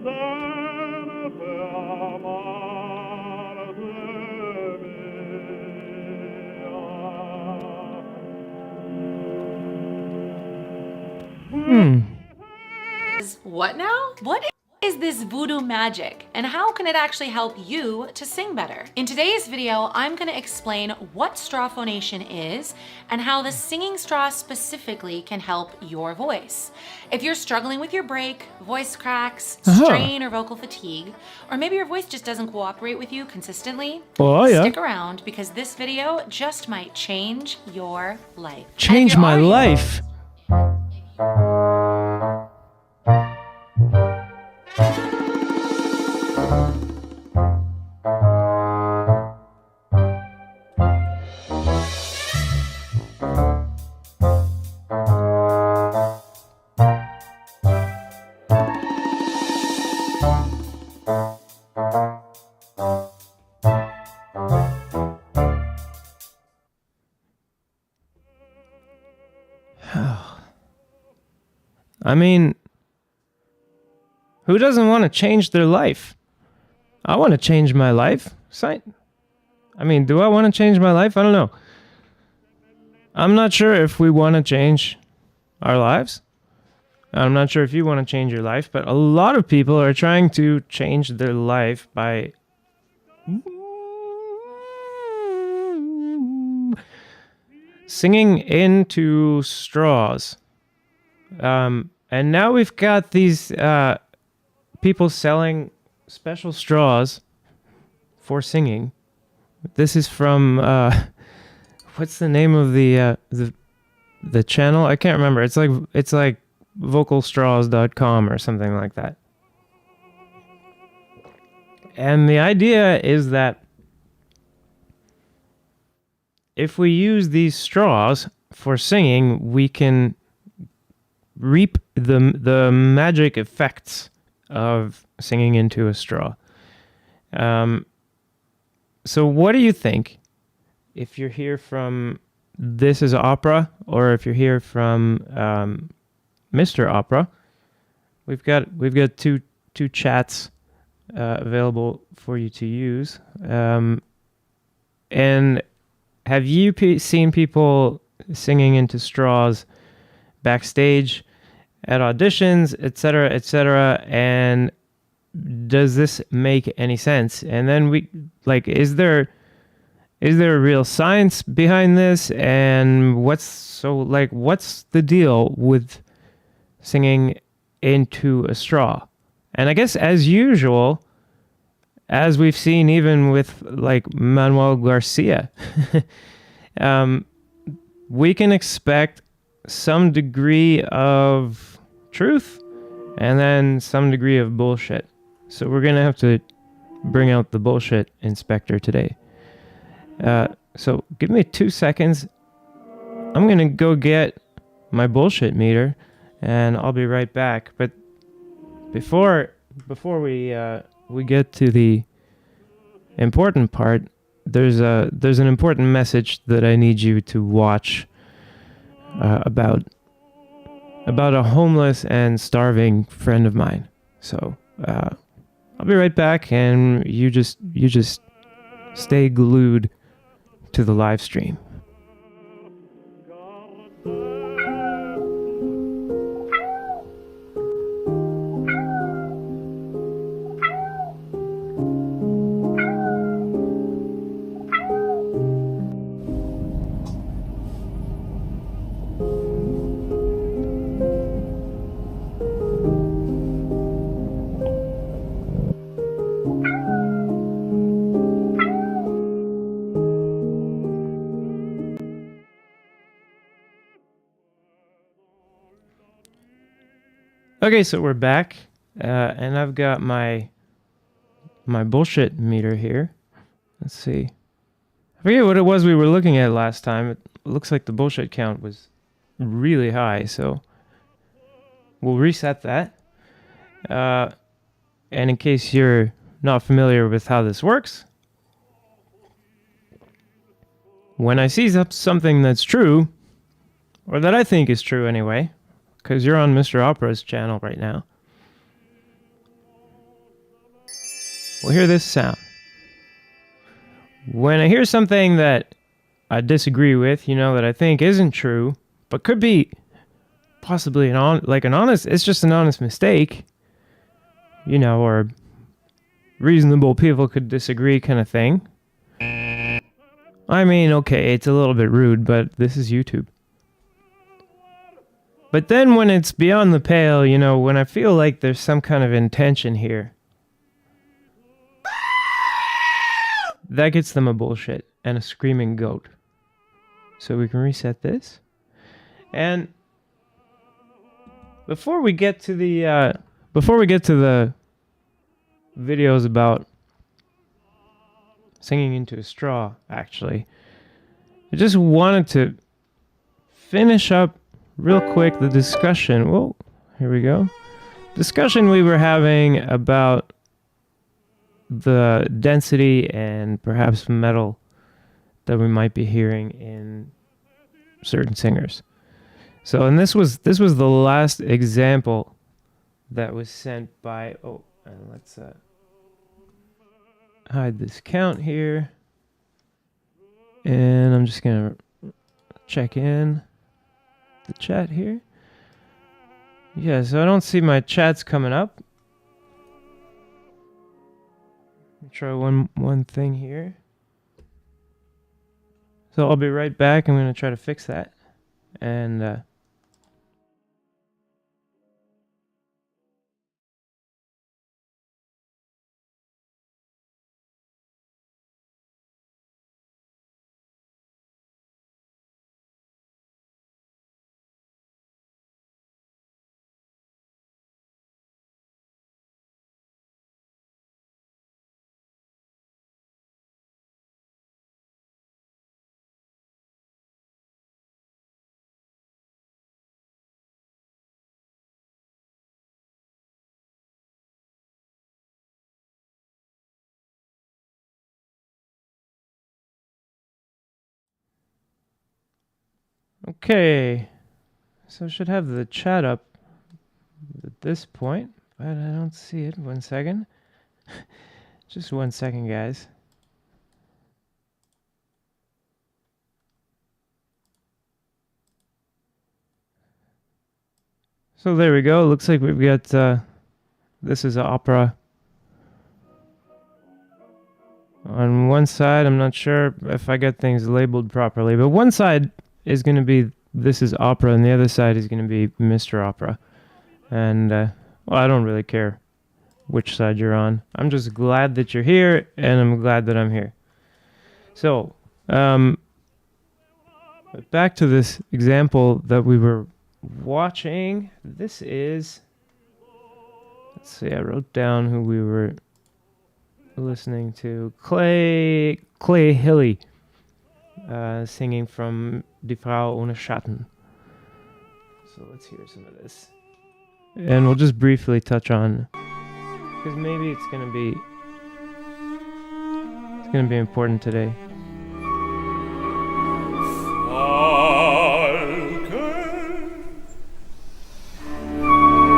What now? What is this voodoo magic, and how can it actually help you to sing better? In today's video, I'm gonna explain what straw phonation is and how the singing straw specifically can help your voice. If you're struggling with your break, voice cracks, strain, or vocal fatigue, or maybe your voice just doesn't cooperate with you consistently, stick around because this video just might change your life. Change my life. I mean, who doesn't want to change their life? I want to change my life. I mean, do I want to change my life? I don't know. I'm not sure if we want to change our lives. I'm not sure if you want to change your life, but a lot of people are trying to change their life by singing into straws. And now we've got these people selling special straws for singing. This is from what's the name of the channel? I can't remember. It's like vocalstraws.com or something like that. And the idea is that if we use these straws for singing, we can reap the magic effects of singing into a straw. So what do you think if you're here from This Is Opera, or if you're here from Mr. Opera? We've got two chats available for you to use. And have you seen people singing into straws backstage, at auditions, etc., etc.? And does this make any sense? And then is there a real science behind this? And what's the deal with singing into a straw? And I guess, as usual, as we've seen even with like Manuel Garcia, we can expect some degree of truth and then some degree of bullshit. So we're going to have to bring out the bullshit inspector today. So give me 2 seconds. I'm going to go get my bullshit meter and I'll be right back. But before we get to the important part, there's an important message that I need you to watch about a homeless and starving friend of mine. So I'll be right back, and you just stay glued to the live stream. Okay, so we're back, and I've got my bullshit meter here. Let's see. I forget what it was we were looking at last time. It looks like the bullshit count was really high, so we'll reset that. And in case you're not familiar with how this works, when I see something that's true, or that I think is true anyway, because you're on Mr. Opera's channel right now, will hear this sound. When I hear something that I disagree with, that I think isn't true, but could be possibly it's just an honest mistake, or reasonable people could disagree kind of thing. I mean, okay, it's a little bit rude, but this is YouTube. But then when it's beyond the pale, when I feel like there's some kind of intention here, that gets them a bullshit and a screaming goat. So we can reset this. And before we get to the videos about singing into a straw, actually, I just wanted to finish up real quick the discussion. Whoa, here we go. Discussion we were having about the density and perhaps metal that we might be hearing in certain singers. So, and this was the last example that was sent by. Oh, and let's hide this count here, and I'm just gonna check in the chat here. Yeah, so I don't see my chats coming up. Try one thing here. So I'll be right back. I'm going to try to fix that. And okay, so I should have the chat up at this point, but I don't see it. 1 second. Just 1 second, guys. So there we go. Looks like we've got, this is opera. On one side, I'm not sure if I got things labeled properly, but one side is going to be this is opera, and the other side is going to be Mr. Opera. And, well, I don't really care which side you're on. I'm just glad that you're here, and I'm glad that I'm here. So, but back to this example that we were watching. This is, let's see, I wrote down who we were listening to. Clay Hilly, singing from Die Frau ohne Schatten. So let's hear some of this. And we'll just briefly touch on, because maybe it's gonna be important today.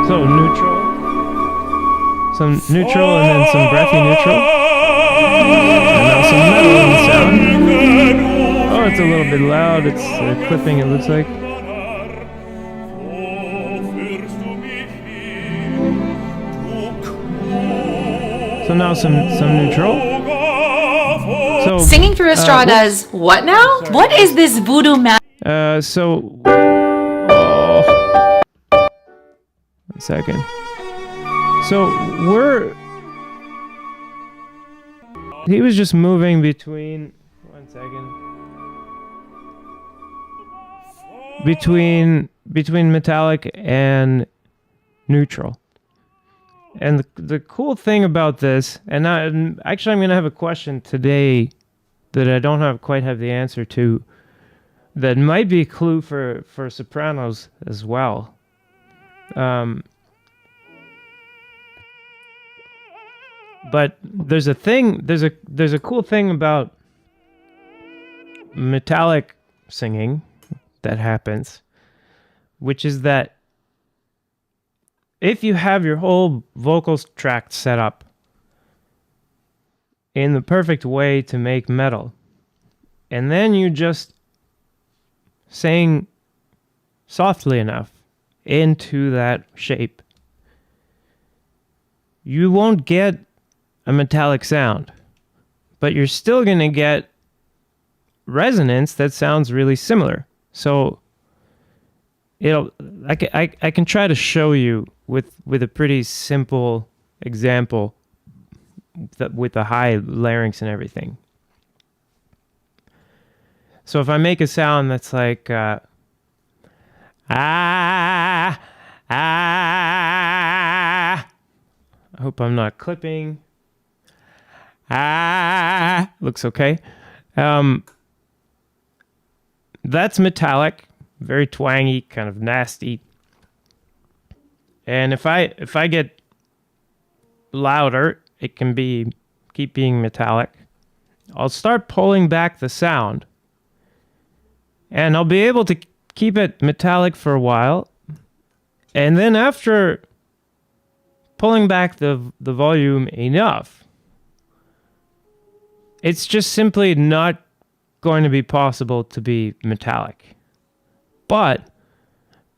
So neutral, some neutral, and then some breathy neutral, and now some metal in the sound. Oh, it's a little bit loud. It's clipping, it looks like. So now some neutral. So Singing through a straw does what now? Sorry. What is this voodoo magic? One second. So he was just moving between, one second, between metallic and neutral. And the cool thing about this, and actually I'm going to have a question today that I don't quite have the answer to, that might be a clue for sopranos as well. But there's a cool thing about metallic singing that happens, which is that if you have your whole vocals tract set up in the perfect way to make metal. And then you just sing softly enough into that shape. You won't get a metallic sound, but you're still going to get resonance that sounds really similar. So I can try to show you with a pretty simple example with the high larynx and everything. So if I make a sound that's like I hope I'm not clipping. Looks okay. That's metallic, very twangy, kind of nasty. And if I get louder, it can keep being metallic. I'll start pulling back the sound, and I'll be able to keep it metallic for a while. And then after pulling back the volume enough, it's just simply not going to be possible to be metallic. But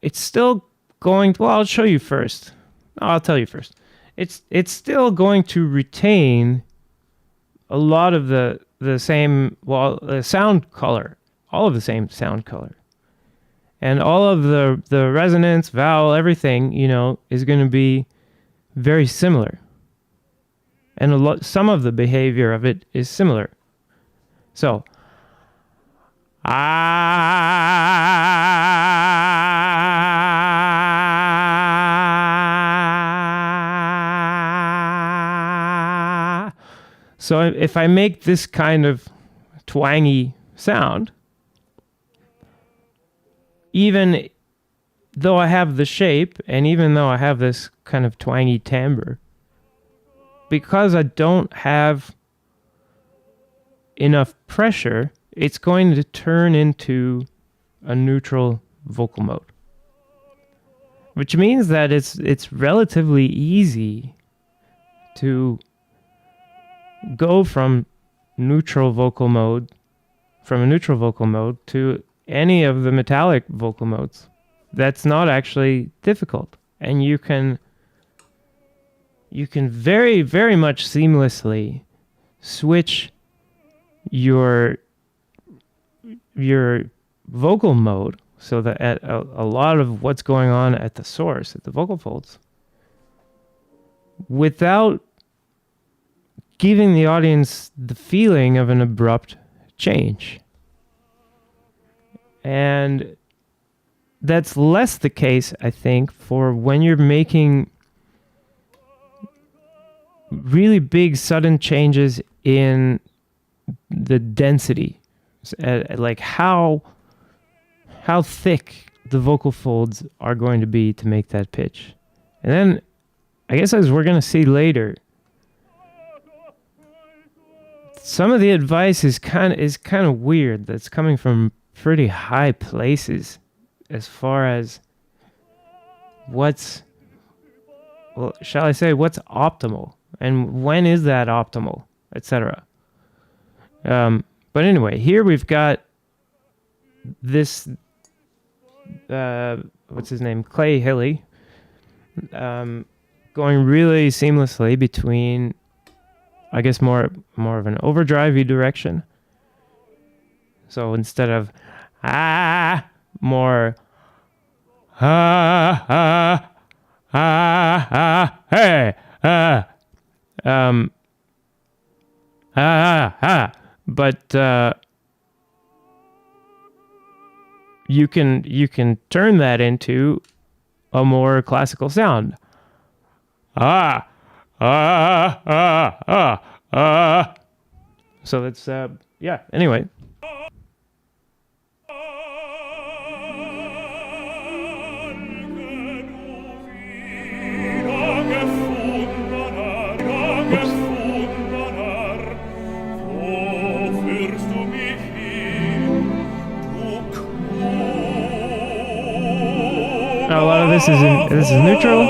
it's still going to, well, I'll show you first. I'll tell you first. It's still going to retain a lot of the same, well, the sound color, all of the same sound color. And all of the resonance, vowel, everything, is going to be very similar. And some of the behavior of it is similar. So, so if I make this kind of twangy sound, even though I have the shape, and even though I have this kind of twangy timbre, because I don't have enough pressure, it's going to turn into a neutral vocal mode. Which means that it's relatively easy to go from a neutral vocal mode to any of the metallic vocal modes. That's not actually difficult. And you can very, very much seamlessly switch your vocal mode so that at a lot of what's going on at the source, at the vocal folds, without giving the audience the feeling of an abrupt change. And that's less the case, I think, for when you're making really big sudden changes in the density, like how thick the vocal folds are going to be to make that pitch. And then I guess, as we're going to see later, some of the advice is kind of weird, that's coming from pretty high places as far as what's optimal and when is that optimal, etc. But anyway, here we've got this what's his name, Clay Hilly, going really seamlessly between, I guess, more of an overdrive-y direction. So instead of more hey but you can turn that into a more classical sound. So that's yeah, anyway. A lot of this is neutral.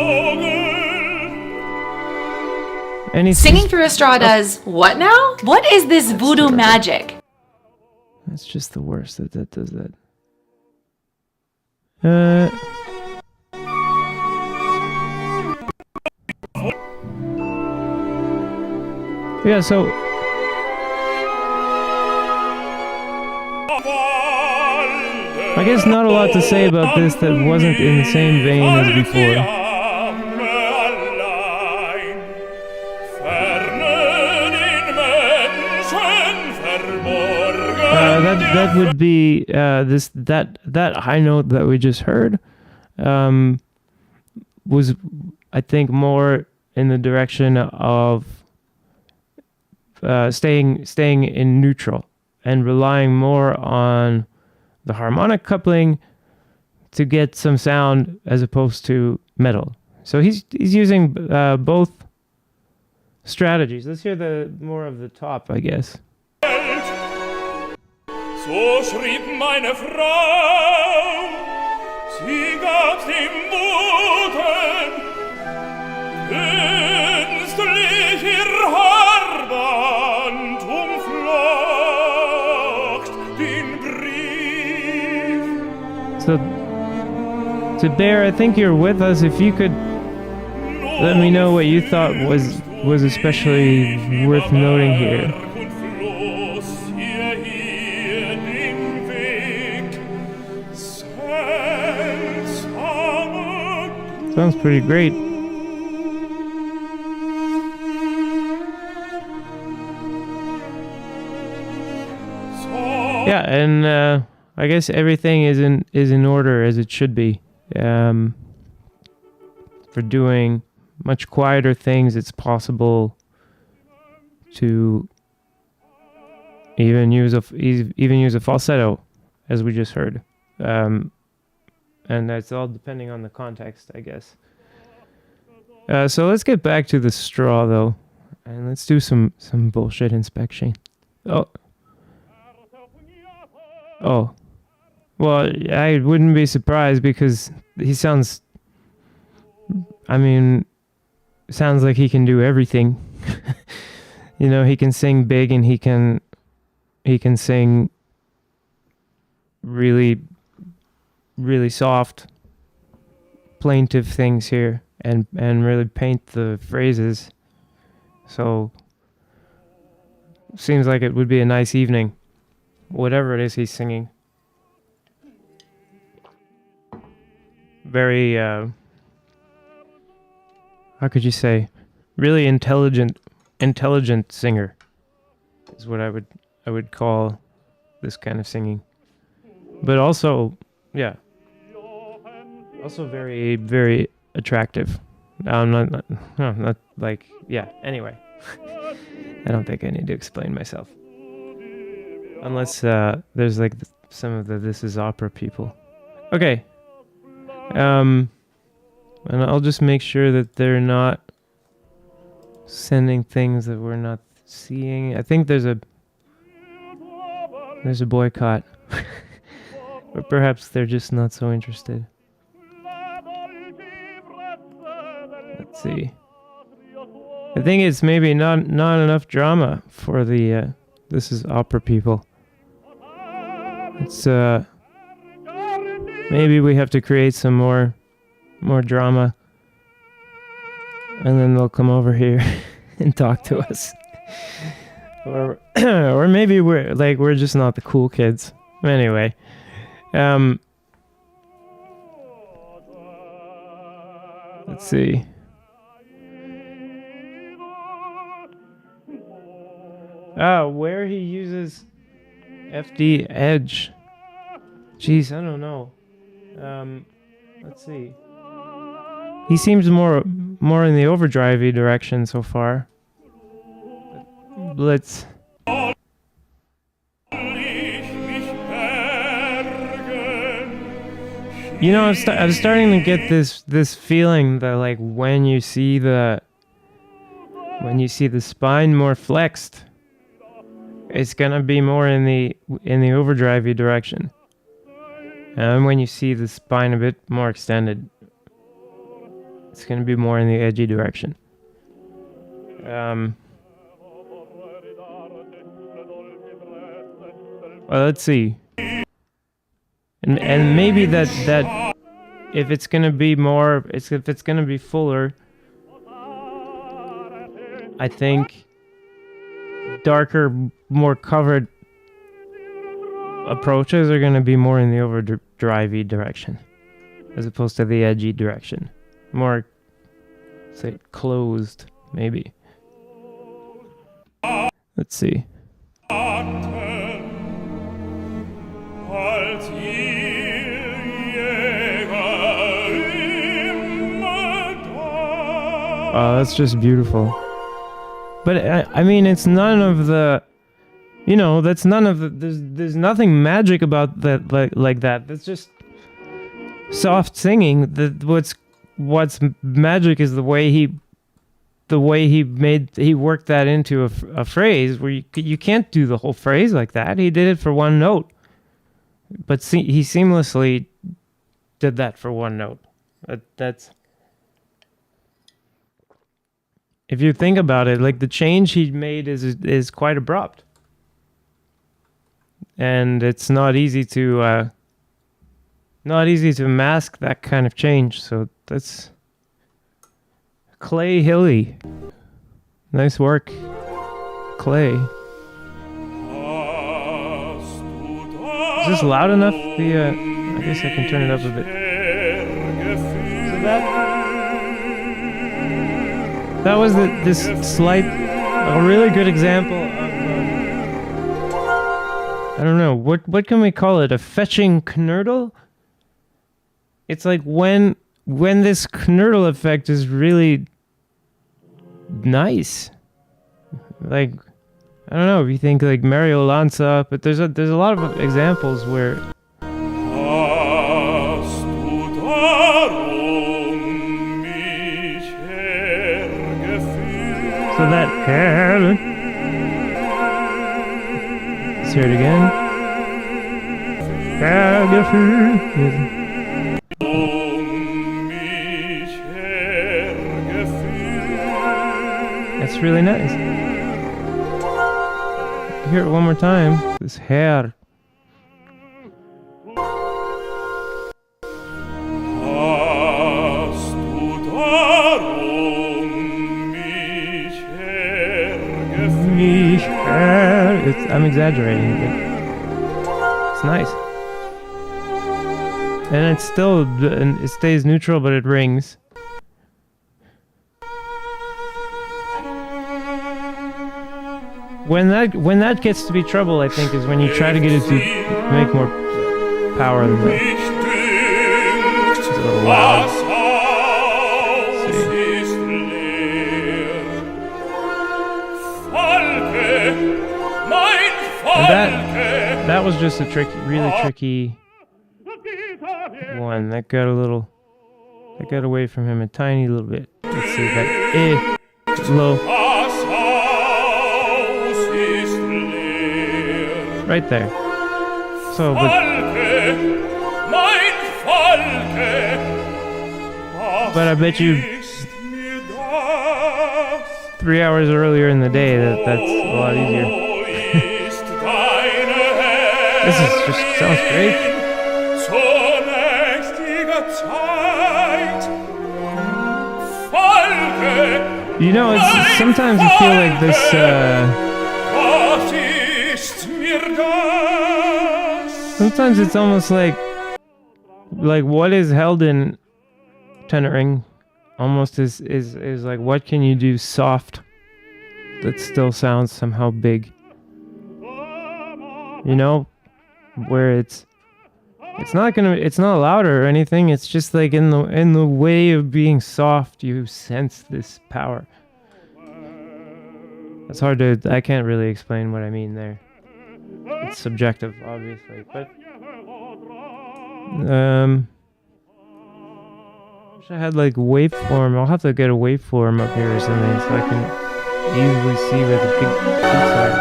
And Singing through a straw does what now? What is this voodoo magic? That's just the worst that does that. Yeah, so I guess not a lot to say about this that wasn't in the same vein as before. That would be that high note that we just heard was, I think, more in the direction of staying in neutral and relying more on the harmonic coupling to get some sound as opposed to metal. So he's using both strategies. Let's hear the more of the top, I guess. So schrieb meine Frau, sie gab dem Boten künstlich ihr Haarband umflocht den Brief. So, to Bear, I think you're with us. If you could let me know what you thought was especially worth noting here. Sounds pretty great. Yeah, and I guess everything is in order as it should be. For doing much quieter things, it's possible to even use a falsetto, as we just heard. And that's all depending on the context, I guess. So let's get back to the straw, though, and let's do some bullshit inspection. Oh. Well, I wouldn't be surprised because he sounds like he can do everything. You know, he can sing big and he can sing really, really soft, plaintive things here and really paint the phrases. So seems like it would be a nice evening, whatever it is he's singing. Very how could you say, really intelligent singer is what I would call this kind of singing. But also, yeah, also very, very attractive. Not like, yeah, anyway. I don't think I need to explain myself. Unless there's like some of the This Is Opera people. Okay. And I'll just make sure that they're not sending things that we're not seeing. I think there's a boycott. Or perhaps they're just not so interested. Let's see. I think it's maybe not enough drama for the This Is Opera people. It's maybe we have to create some more drama, and then they'll come over here and talk to us. Or maybe we're just not the cool kids. Anyway, let's see. Where he uses FD Edge. Jeez, I don't know. Let's see. He seems more in the overdrivey direction so far. Let's. You know, I'm starting to get this feeling that like when you see the spine more flexed, it's gonna be more in the overdrivey direction. And when you see the spine a bit more extended, it's gonna be more in the edgy direction. Well, let's see. And maybe that if it's gonna be more, if it's gonna be fuller, I think darker, more covered approaches are gonna be more in the overdrivey direction, as opposed to the edgy direction. More, say, closed, maybe. Let's see. Oh, that's just beautiful. But I mean, it's none of the, that's none of the. There's nothing magic about that, like that. That's just soft singing. What's magic is the way he worked that into a phrase where you can't do the whole phrase like that. He did it for one note, but he seamlessly did that for one note. That's. If you think about it, like the change he made is quite abrupt, and it's not easy to mask that kind of change. So that's Clay Hilly. Nice work, Clay. Is this loud enough? I guess I can turn it up a bit. So that was this slight, a really good example of, I don't know, what can we call it? A fetching knurtle? It's like when this knurtle effect is really nice. Like, I don't know if you think like Mario Lanza, but there's a lot of examples where so that let's hear it again. That's really nice. Hear it one more time. This hair. I'm exaggerating, but it's nice. And it stays neutral, but it rings. When that gets to be trouble, I think, is when you try to get it to make more power than that. It's a little loud. And that was just a really tricky one. That got away from him a tiny little bit. Let's see that low. Right there. So, but I bet you 3 hours earlier in the day that's a lot easier. This sounds great. Sometimes you feel like this, sometimes it's almost like what is held in tenoring almost is like, what can you do soft that still sounds somehow big? Where it's not louder or anything. It's just like in the way of being soft, you sense this power. It's hard I can't really explain what I mean there. It's subjective, obviously, but wish I had like waveform. I'll have to get a waveform up here or something so I can easily see where the big peaks are.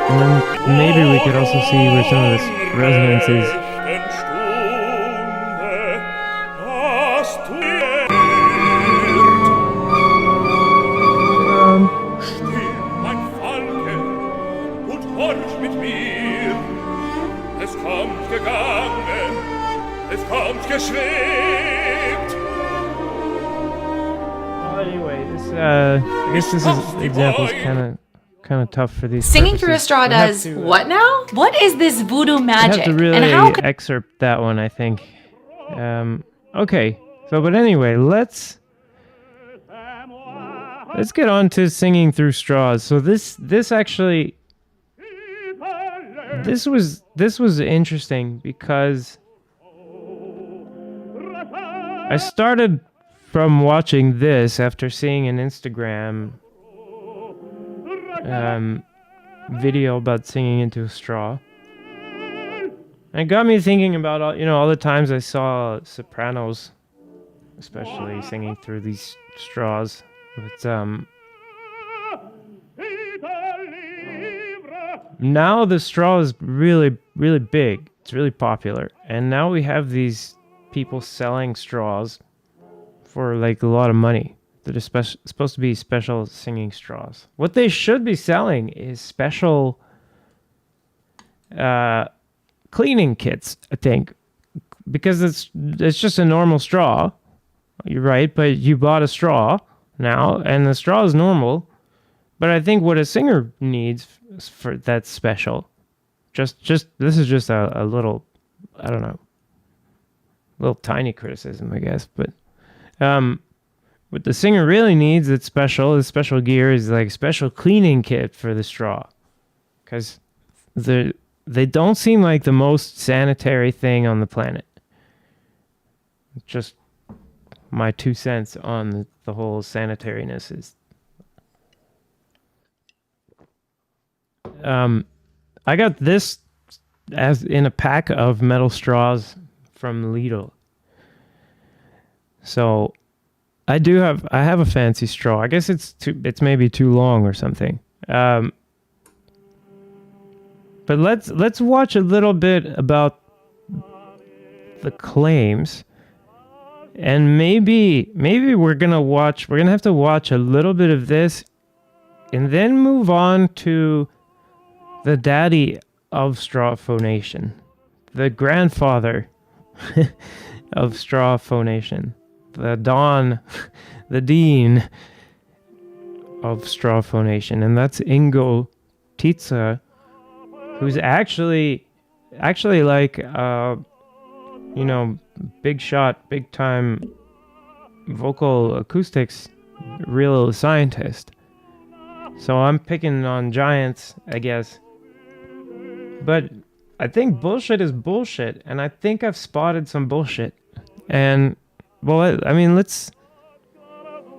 And then maybe we could also see where some of this resonance is. anyway, this I guess this example is kind of tough for these. Singing through a purposes. straw We'll have does to, what now? What is this voodoo I magic? have to really and how can excerpt that one, I think. Okay. So, but anyway, let's get on to singing through straws. So this was interesting because I started from watching this after seeing an Instagram video about singing into a straw. And it got me thinking about all the times I saw sopranos, especially singing through these straws. But now the straw is really, really big. It's really popular, and now we have these people selling straws for like a lot of money. That are supposed to be special singing straws. What they should be selling is special cleaning kits, I think, because it's just a normal straw. You're right, but you bought a straw now, and the straw is normal. But I think what a singer needs for that's special. Just this is just a little, I don't know, little tiny criticism, I guess. But what the singer really needs that's special, the special gear, is like a special cleaning kit for the straw, because they don't seem like the most sanitary thing on the planet. Just my 2 cents on the whole sanitariness is. I got this as in a pack of metal straws from Lidl. So I have a fancy straw. I guess it's maybe too long or something. But let's watch a little bit about the claims. And maybe we're gonna have to watch a little bit of this and then move on to the daddy of straw phonation, the grandfather of straw phonation, the dean of straw phonation, and that's Ingo Titze, who's actually like big shot, big time vocal acoustics real scientist. So I'm picking on giants, I guess. But I think bullshit is bullshit, and I think I've spotted some bullshit. And well, I mean, let's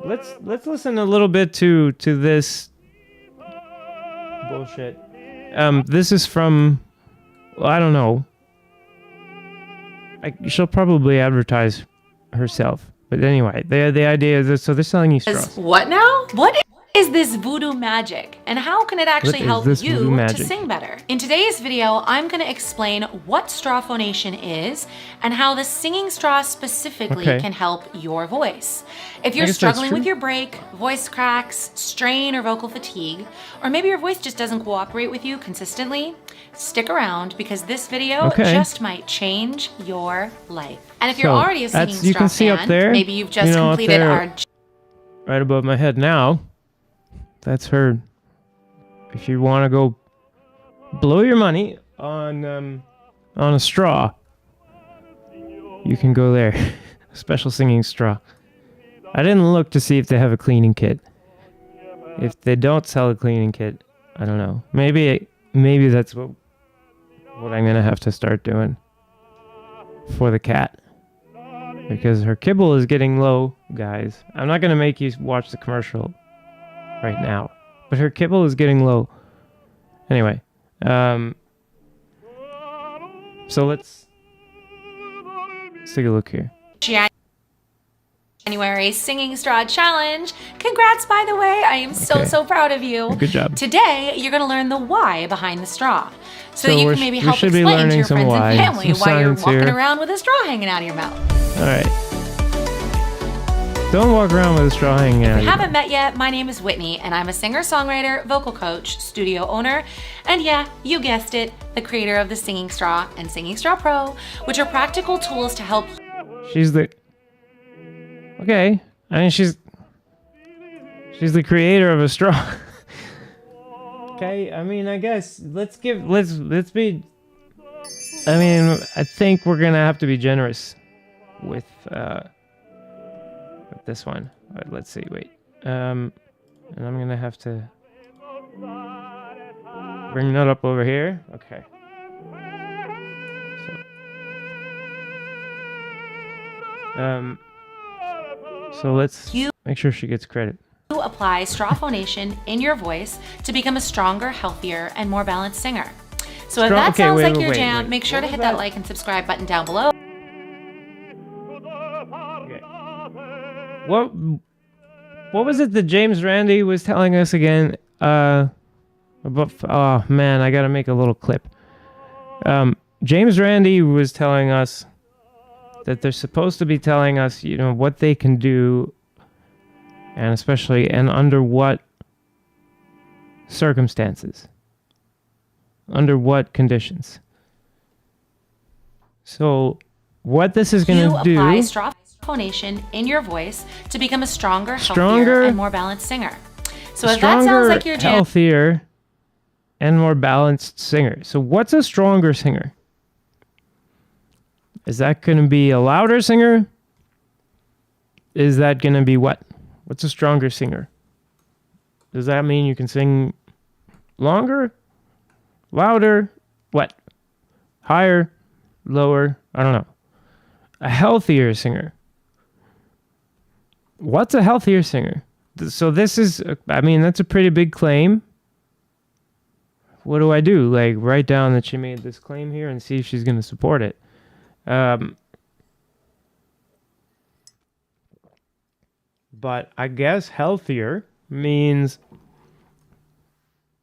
listen a little bit to this bullshit. This is from, well, I don't know. She'll probably advertise herself. But anyway, the idea is that, so they're selling you straws. What now? What is this voodoo magic? And how can it actually help you to sing better? In today's video, I'm going to explain what straw phonation is and how the singing straw specifically can help your voice. If you're struggling with your break, voice cracks, strain, or vocal fatigue, or maybe your voice just doesn't cooperate with you consistently, stick around because this video just might change your life. And if you're already a singing straw fan, maybe you've just completed our... Right above my head now. That's her. If you want to go blow your money on a straw, you can go there. Special singing straw. I didn't look to see if they have a cleaning kit. If they don't sell a cleaning kit, I don't know. Maybe that's what I'm gonna have to start doing for the cat, because her kibble is getting low, guys. I'm not gonna make you watch the commercial right now, but her kibble is getting low. Anyway, so let's take a look here. January Singing Straw Challenge. Congrats, by the way. I am so proud of you. Good job. Today, you're going to learn the why behind the straw, so that you can maybe help explain to your friends and family why you're walking around with a straw hanging out of your mouth. All right. Don't walk around with a straw hanging out. If you haven't met yet, my name is Whitney, and I'm a singer-songwriter, vocal coach, studio owner, and yeah, you guessed it, the creator of the Singing Straw and Singing Straw Pro, which are practical tools to help. She's the... Okay. I mean, She's the creator of a straw. Okay, I mean, I guess let's be. I mean, I think we're gonna have to be generous with this one. All right, let's see. Wait. And I'm gonna have to bring that up over here. Okay. So let's make sure she gets credit. You apply straw phonation in your voice to become a stronger, healthier, and more balanced singer. So if that sounds like your jam, make sure to hit that like and subscribe button down below. Okay. What was it that James Randi was telling us again? Oh man, I gotta make a little clip. James Randi was telling us that they're supposed to be telling us, you know, what they can do, and especially and under what circumstances, under what conditions. So what this is going to do, apply straw phonation in your voice to become a stronger, healthier, and more balanced singer. So if that sounds like your jam, healthier and more balanced singer. So what's a stronger singer? Is that going to be a louder singer? Is that going to be what? What's a stronger singer? Does that mean you can sing longer? Louder? What? Higher? Lower? I don't know. A healthier singer. What's a healthier singer? So this is, I mean, that's a pretty big claim. What do I do? Like, write down that she made this claim here and see if she's going to support it. But I guess healthier means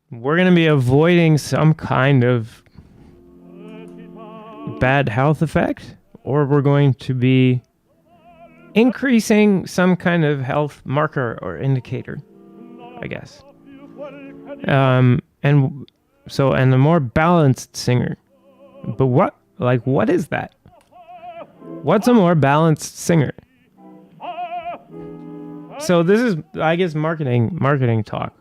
we're going to be avoiding some kind of bad health effect, or we're going to be increasing some kind of health marker or indicator, I guess. And a more balanced singer. But what is that? What's a more balanced singer? So this is, I guess, marketing talk.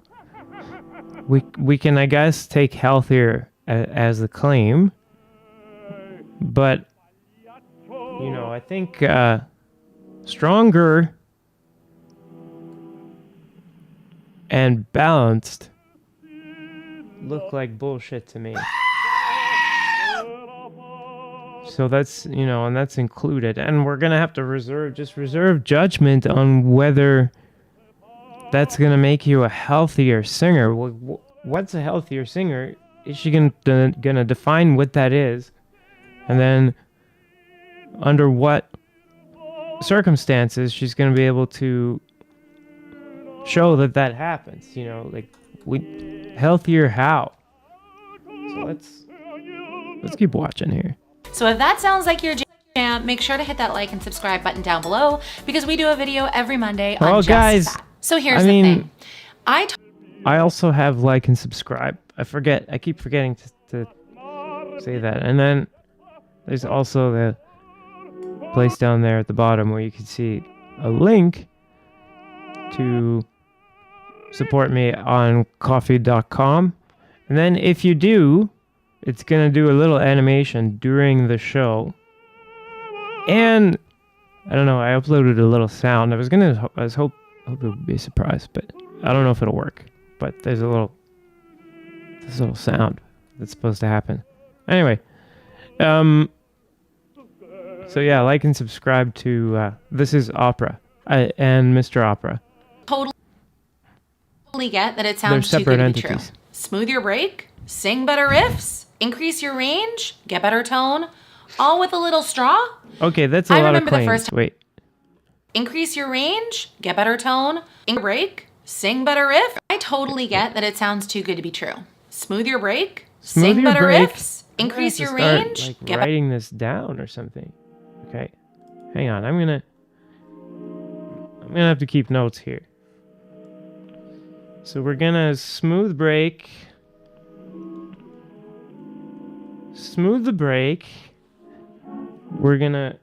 We can, I guess, take healthier as the claim, but you know, I think stronger and balanced look like bullshit to me. So that's, you know, and that's included. And we're going to have to reserve judgment on whether that's going to make you a healthier singer. What's a healthier singer? Is she going to define what that is? And then under what circumstances she's going to be able to show that happens, you know, like healthier how? So let's keep watching here. So if that sounds like your jam, make sure to hit that like and subscribe button down below, because we do a video every Monday on just that. So here's the thing. I also have like and subscribe. I keep forgetting to say that. And then there's also the place down there at the bottom where you can see a link to support me on coffee.com. And then if you do, it's going to do a little animation during the show. And I don't know, I uploaded a little sound. I was hope it would be a surprise, but I don't know if it'll work. But there's a little sound that's supposed to happen. Anyway, so yeah, like and subscribe to This is Opera and Mr. Opera. Totally get that it sounds too good to be true. Smooth your break, sing better riffs, increase your range, get better tone, all with a little straw. Okay, that's a lot of claims. Wait. Increase your range, get better tone, break, sing better riff. I totally get that it sounds too good to be true. Smooth your break, sing better riffs, increase your range. Like writing this down or something. Okay, hang on. I'm gonna have to keep notes here. So we're gonna smooth the break. We're gonna,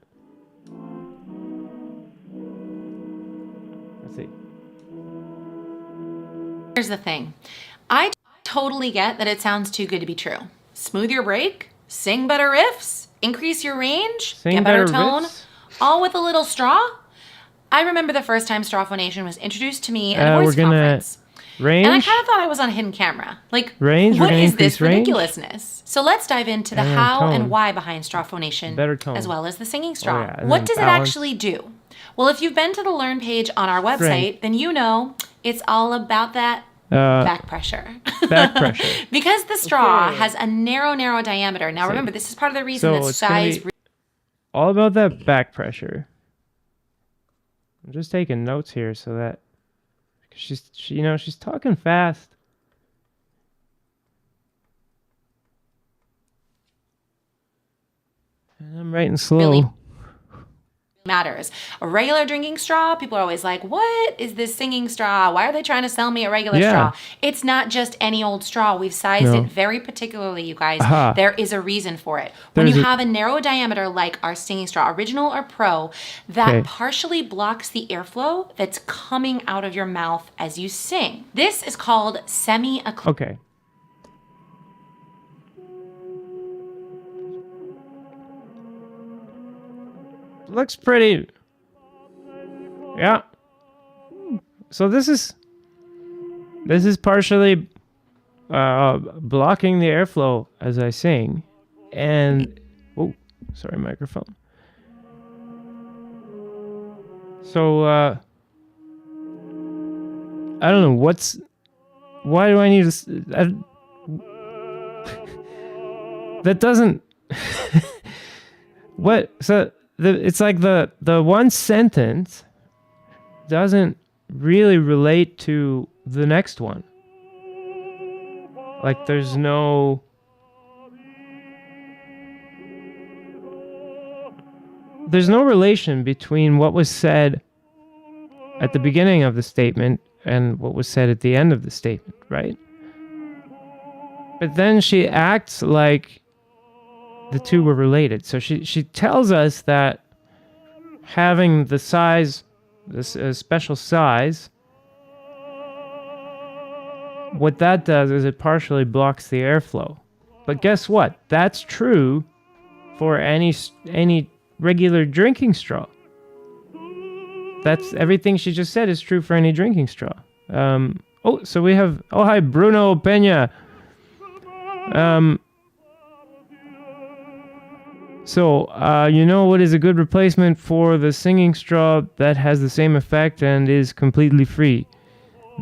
let's see. Here's the thing. I totally get that it sounds too good to be true. Smooth your break, sing better riffs, increase your range, get better tone, all with a little straw. I remember the first time straw phonation was introduced to me at a voice conference. Range? And I kind of thought I was on hidden camera. Like, range? What is this range? ridiculousness? So let's dive into the how and why behind straw phonation, better tone, as well as the singing straw. Yeah, what does it actually do? Well, if you've been to the Learn page on our website, then you know it's all about that back pressure. Back pressure. Because the straw has a narrow diameter. Now remember, this is part of the reason that size... all about that back pressure. I'm just taking notes here so that she's talking fast. And I'm writing slow. Really matters. A regular drinking straw, people are always like, what is this singing straw? Why are they trying to sell me a regular straw? It's not just any old straw. We've sized it very particularly, you guys. There is a reason for it. When you have a narrow diameter like our singing straw, original or pro, that partially blocks the airflow that's coming out of your mouth as you sing. This is called semi-occlusive. Okay. Looks pretty. Yeah. So this is partially blocking the airflow as I sing, and sorry, microphone. So I don't know why do I need to? That doesn't. What so. It's like the one sentence doesn't really relate to the next one. Like there's no relation between what was said at the beginning of the statement and what was said at the end of the statement, right? But then she acts like the two were related. So she tells us that having the size, this special size, what that does is it partially blocks the airflow. But guess what? That's true for any regular drinking straw. That's everything she just said is true for any drinking straw. So we have hi Bruno Peña. So, what is a good replacement for the singing straw that has the same effect and is completely free?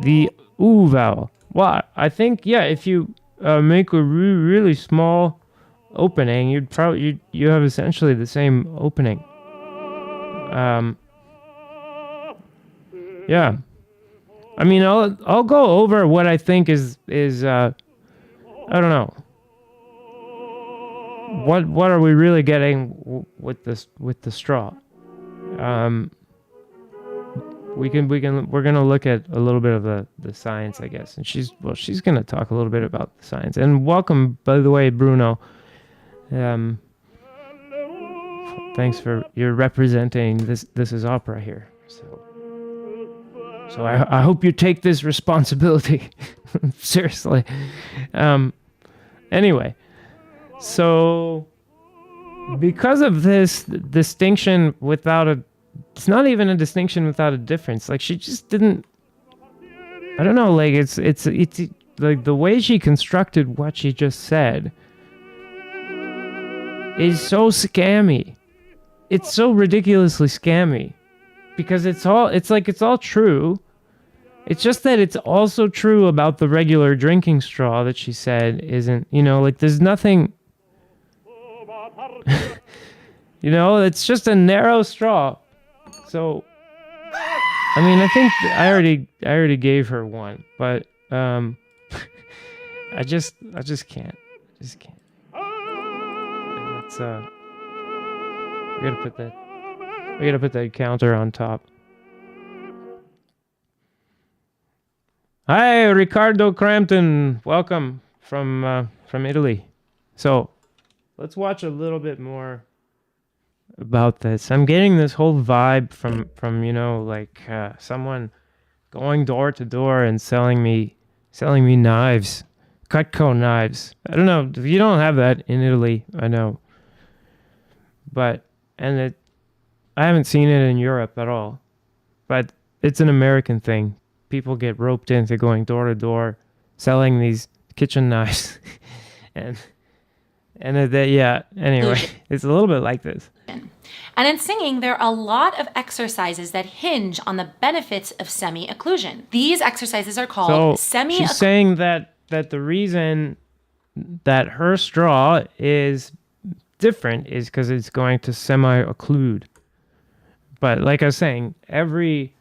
The oo vowel. Well, I think, if you make a really small opening, you have essentially the same opening. Yeah. I mean, I'll go over what I think is I don't know. What are we really getting with the straw? We're gonna look at a little bit of the science, I guess, and she's gonna talk a little bit about the science. And welcome, by the way, Bruno. Thanks for your representing this is opera here. So I hope you take this responsibility seriously. Anyway. So, because of this distinction it's not even a distinction without a difference. Like she just didn't. I don't know. Like it's like the way she constructed what she just said is so scammy. It's so ridiculously scammy because it's all true. It's just that it's also true about the regular drinking straw that she said isn't. Like there's nothing. It's just a narrow straw. So, I mean, I think I already gave her one, but I just can't. We gotta put that counter on top. Hi, Riccardo Crampton. Welcome from Italy. So, let's watch a little bit more about this. I'm getting this whole vibe from someone going door to door and selling me selling me knives, Cutco knives. I don't know. You don't have that in Italy, I know. But, I haven't seen it in Europe at all. But it's an American thing. People get roped into going door to door, selling these kitchen knives. Anyway, it's a little bit like this. And in singing, there are a lot of exercises that hinge on the benefits of semi-occlusion. These exercises are called She's saying that the reason that her straw is different is because it's going to semi-occlude. But like I was saying, every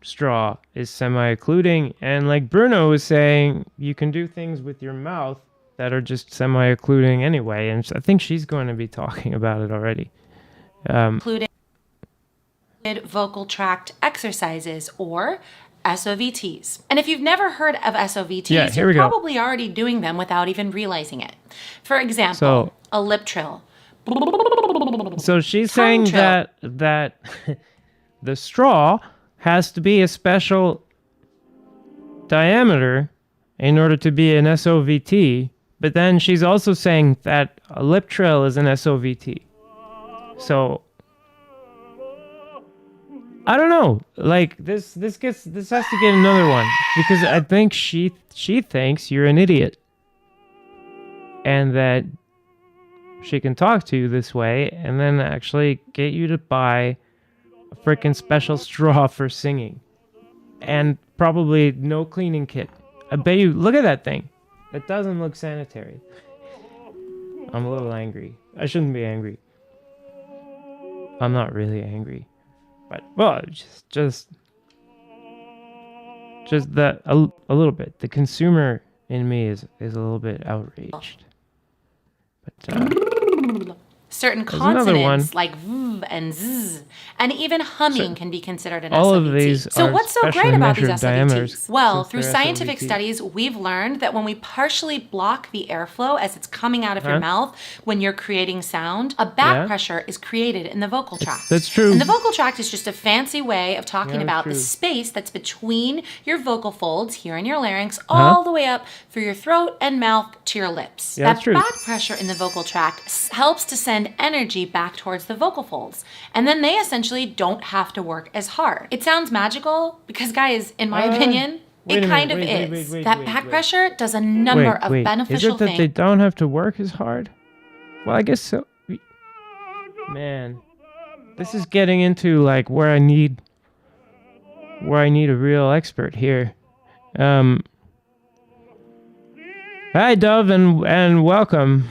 straw is semi-occluding, and like Bruno was saying, you can do things with your mouth that are just semi-occluding anyway, and I think she's going to be talking about it already. Included vocal tract exercises, or SOVTs. And if you've never heard of SOVTs, you're probably already doing them without even realizing it. For example, a lip trill. So she's saying that the straw has to be a special diameter in order to be an SOVT, but then she's also saying that a lip trill is an SOVT. So I don't know. Like this has to get another one, because I think she thinks you're an idiot, and that she can talk to you this way and then actually get you to buy a freaking special straw for singing, and probably no cleaning kit. I bet you, look at that thing. It doesn't look sanitary. I'm a little angry. I shouldn't be angry. I'm not really angry. But, well, just that, a little bit. The consumer in me is a little bit outraged. But, certain consonants like v and z, and even humming can be considered an all SOVT. Of these so what's so great about these SOVTs? Well, through SOVT. scientific studies, we've learned that when we partially block the airflow as it's coming out of your mouth when you're creating sound, a back pressure is created in the vocal tract. That's true. And the vocal tract is just a fancy way of talking about the space that's between your vocal folds here in your larynx all the way up through your throat and mouth to your lips. That back pressure in the vocal tract helps to send energy back towards the vocal folds, and then they essentially don't have to work as hard. It sounds magical because, guys, in my opinion, it kind of is. That back pressure does a number of beneficial things. Is it that they don't have to work as hard? Well, I guess so. Man, this is getting into like where I need a real expert here. Hi, Dove, and welcome.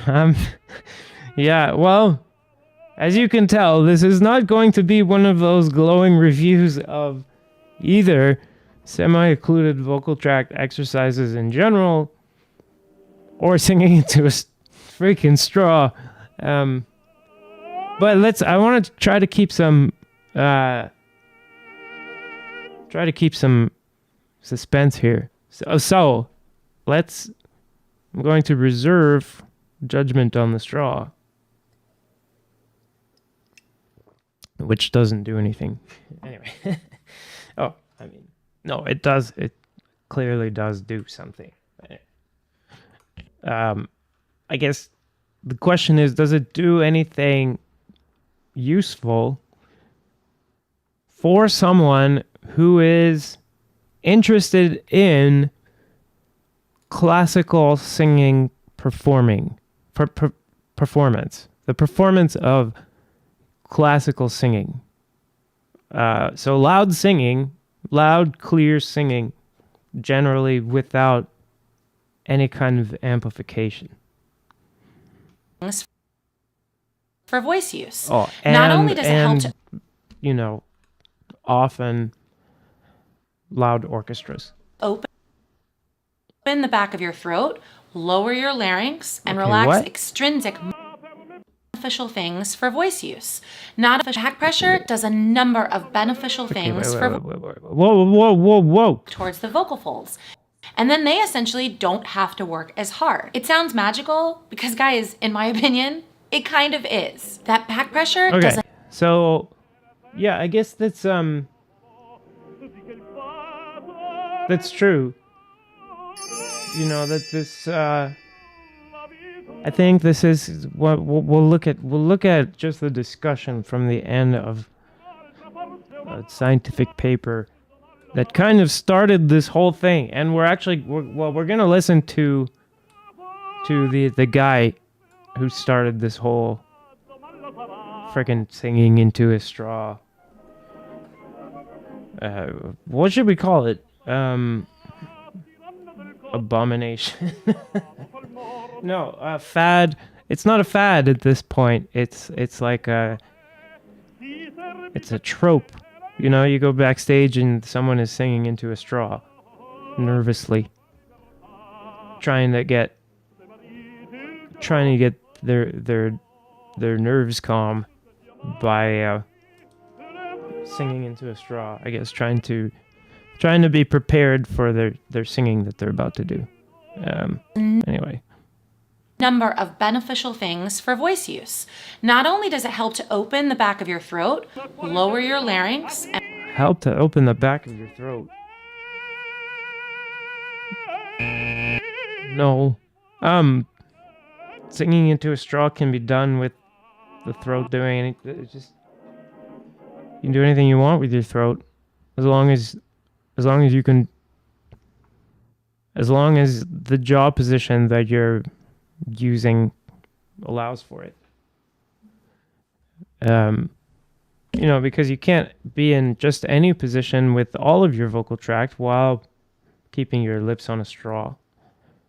Yeah, well, as you can tell, this is not going to be one of those glowing reviews of either semi-occluded vocal tract exercises in general or singing into a freaking straw. But I want to try to keep some suspense here. So I'm going to reserve judgment on the straw, which doesn't do anything. Anyway. No, it does. It clearly does do something. I guess the question is, does it do anything useful for someone who is interested in classical singing performance, the performance of classical singing. So loud, clear singing, generally without any kind of amplification. For voice use. Oh, not only does it help to, often loud orchestras. Open the back of your throat, lower your larynx, and relax extrinsic beneficial things for voice use. Not a back pressure does a number of beneficial things Whoa. towards the vocal folds. And then they essentially don't have to work as hard. It sounds magical because, guys, in my opinion, it kind of is. That back pressure doesn't. So, yeah, I guess that's that's true. You know that this. I think this is what we'll look at. We'll look at just the discussion from the end of a scientific paper that kind of started this whole thing, and we're gonna listen to the guy who started this whole freaking singing into a straw. What should we call it? Abomination. No, fad. It's not a fad at this point. It's like it's a trope. You know, you go backstage and someone is singing into a straw, nervously, trying to get their nerves calm by singing into a straw. I guess trying to be prepared for their singing that they're about to do. Anyway. Number of beneficial things for voice use. Not only does it help to open the back of your throat, lower your larynx, and Help to open the back of your throat. No. Singing into a straw can be done with the throat doing anything. Just you can do anything you want with your throat, as long as you can. As long as the jaw position that you're using allows for it. You know, because you can't be in just any position with all of your vocal tract while keeping your lips on a straw.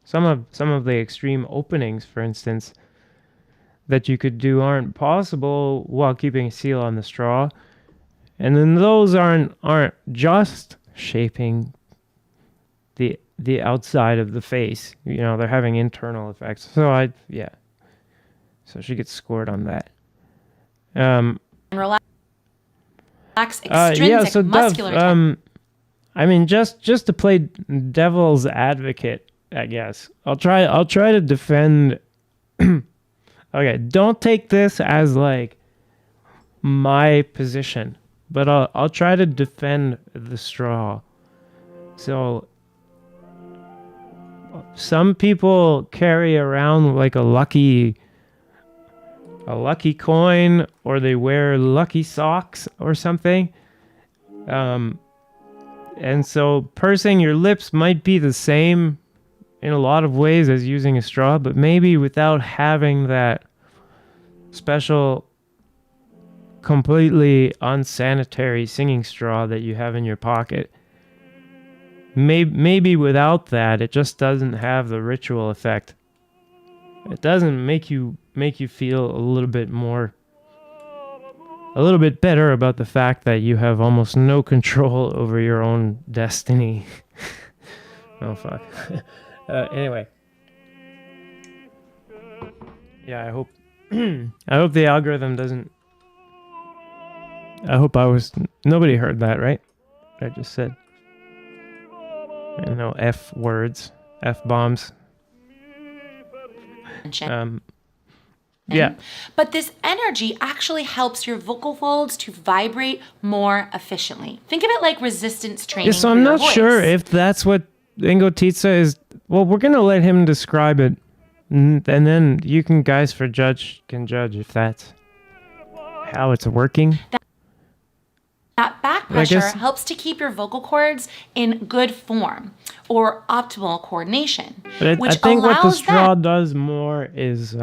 Some of the extreme openings, for instance, that you could do aren't possible while keeping a seal on the straw. And then those aren't just shaping the outside of the face. You know, they're having internal effects. So So she gets scored on that. relax extrinsic muscular Dove, I mean, just to play devil's advocate, I guess I'll try to defend. Okay, don't take this as like my position, but I'll try to defend the straw. So some people carry around like a lucky coin, or they wear lucky socks or something. And so pursing your lips might be the same in a lot of ways as using a straw, but maybe without having that special, completely unsanitary singing straw that you have in your pocket. Maybe without that, it just doesn't have the ritual effect. It doesn't make you feel a little bit better about the fact that you have almost no control over your own destiny. Oh fuck. Anyway. Yeah, I hope the algorithm doesn't. I hope nobody heard that, right? I just said. No F words, F bombs. Yeah. But this energy actually helps your vocal folds to vibrate more efficiently. Think of it like resistance training. Yeah, so I'm not sure if that's what Ingo Titze is. Well, we're going to let him describe it. And then you can judge if that's how it's working. That back pressure helps to keep your vocal cords in good form or optimal coordination. But I think what the straw does more is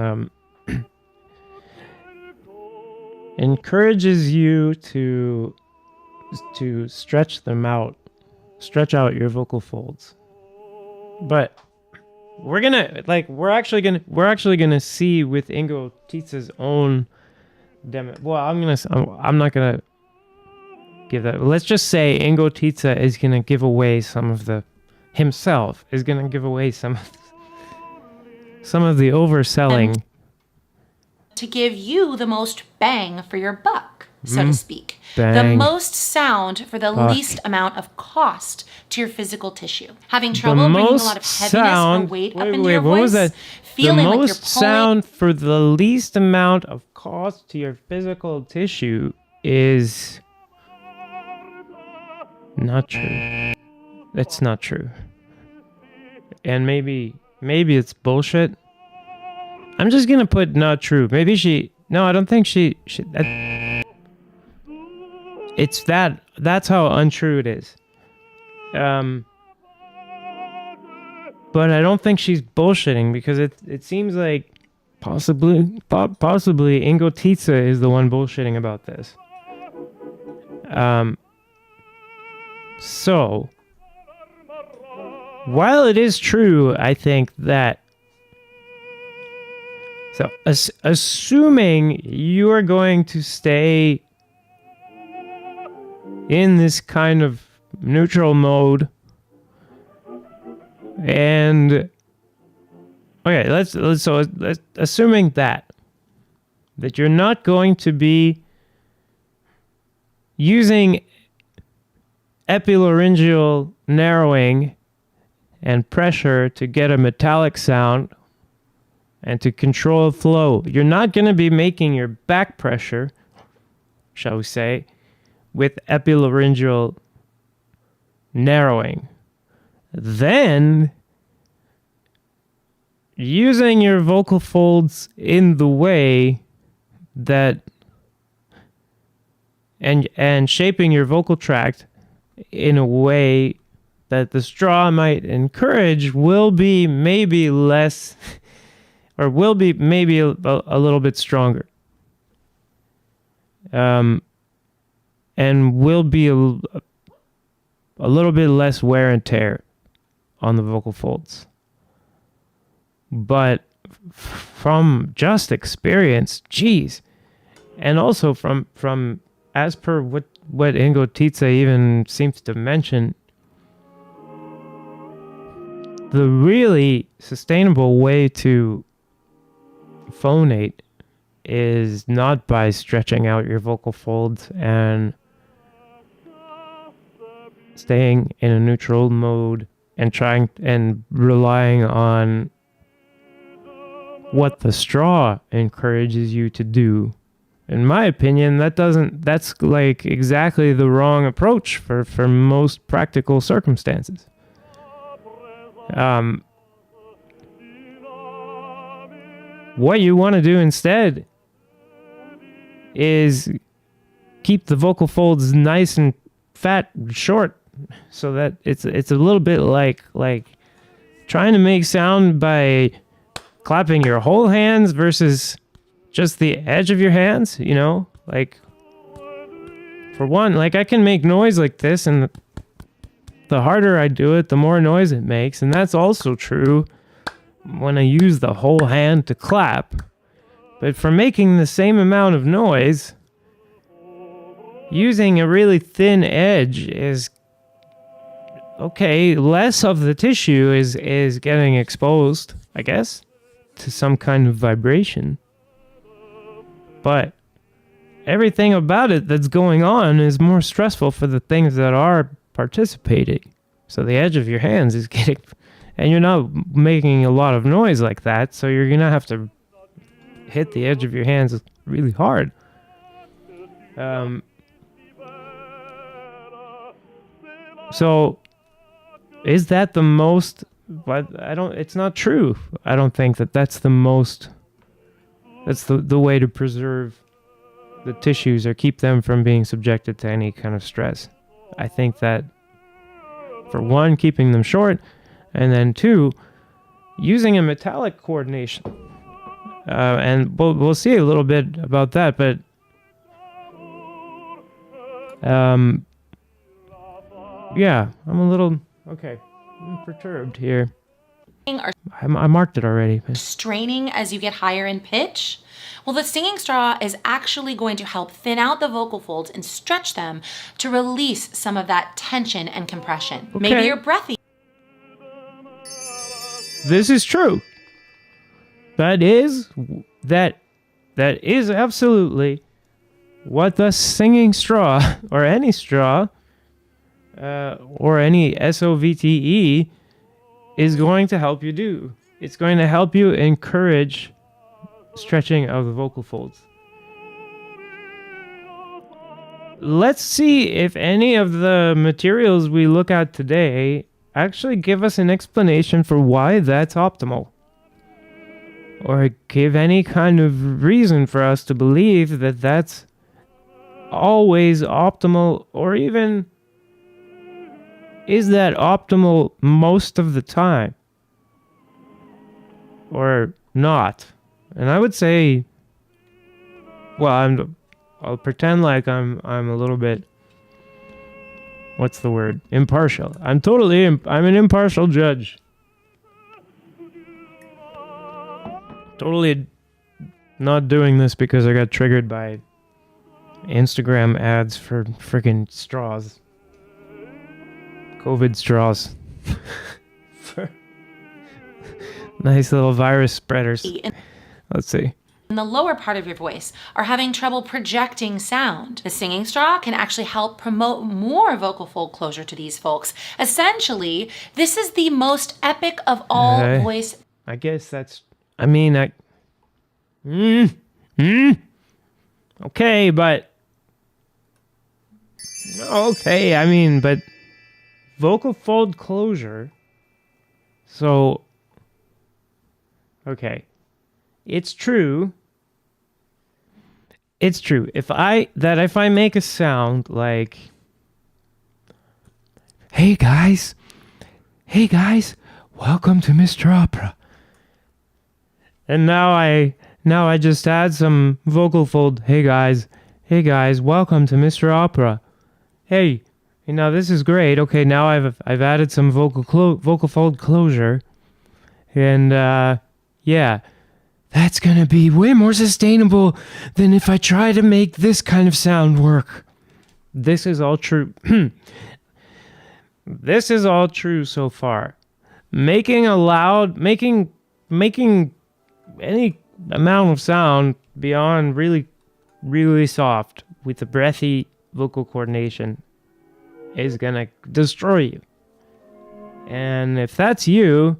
encourages you to stretch out your vocal folds. But we're actually gonna see with Ingo Titze's own demo. Well, I'm not gonna give that. Let's just say Ingo Titze is gonna give away some of the overselling. To give you the most bang for your buck, so to speak. Bang. The most sound for the least amount of cost to your physical tissue. Having trouble bringing a lot of heaviness or weight up into your voice? What was that? Feeling the like most you're pulling sound for the least amount of cost to your physical tissue is not true. It's not true. And maybe it's bullshit. I'm just gonna put not true. Maybe she... No, I don't think she it's that's how untrue it is. But I don't think she's bullshitting, because it seems like possibly Ingo Titze is the one bullshitting about this. So while it is true, I think that... So, assuming you are going to stay in this kind of neutral mode, and okay, let's assuming that you're not going to be using epilaryngeal narrowing and pressure to get a metallic sound and to control flow. You're not going to be making your back pressure, shall we say, with epilaryngeal narrowing. Then, using your vocal folds in the way that... and shaping your vocal tract in a way that the straw might encourage will be maybe less... or will be maybe a little bit stronger. And will be a little bit less wear and tear on the vocal folds. But from just experience, geez, and also from as per what Ingo Titze even seems to mention, the really sustainable way to phonate is not by stretching out your vocal folds and staying in a neutral mode and trying and relying on what the straw encourages you to do. In my opinion, that's like exactly the wrong approach for most practical circumstances. What you want to do instead is keep the vocal folds nice and fat, short, so that it's a little bit like trying to make sound by clapping your whole hands versus just the edge of your hands, you know? Like, for one, like I can make noise like this, and the harder I do it, the more noise it makes, and that's also true when I use the whole hand to clap. But for making the same amount of noise, using a really thin edge is okay. Less of the tissue is getting exposed, I guess, to some kind of vibration. But everything about it that's going on is more stressful for the things that are participating. So the edge of your hands is getting... And you're not making a lot of noise like that, so you're going to have to hit the edge of your hands really hard. So, is that the most... But it's not true. I don't think that's the most... That's the way to preserve the tissues or keep them from being subjected to any kind of stress. I think that, for one, keeping them short... And then two, using a metallic coordination. And we'll see a little bit about that, but yeah, I'm a little, okay, I'm perturbed here. I marked it already. Straining as you get higher in pitch? Well, the singing straw is actually going to help thin out the vocal folds and stretch them to release some of that tension and compression. Okay. Maybe you're breathy. This is true. That is absolutely what the singing straw, or any straw, or any SOVTE is going to help you do. It's going to help you encourage stretching of the vocal folds. let's see if any of the materials we look at today actually give us an explanation for why that's optimal. Or give any kind of reason for us to believe that that's always optimal, or even is that optimal most of the time? Or not? And I would say, well, I'll pretend like I'm a little bit, what's the word? Impartial. I'm an impartial judge. Totally not doing this because I got triggered by Instagram ads for freaking straws. COVID straws. For nice little virus spreaders. Let's see. In the lower part of your voice are having trouble projecting sound. The singing straw can actually help promote more vocal fold closure to these folks. Essentially, this is the most epic of all voice. I guess that's, I mean, okay, but vocal fold closure. So, okay. It's true. If I make a sound like, hey guys, welcome to Mr. Opera. And now I just add some vocal fold. Hey guys, welcome to Mr. Opera. Hey, now this is great. Okay, now I've added some vocal fold closure, and yeah, that's gonna be way more sustainable than if I try to make this kind of sound work. This is all true. This is all true so far. Making any amount of sound beyond really, really soft with a breathy vocal coordination is gonna destroy you. And if that's you,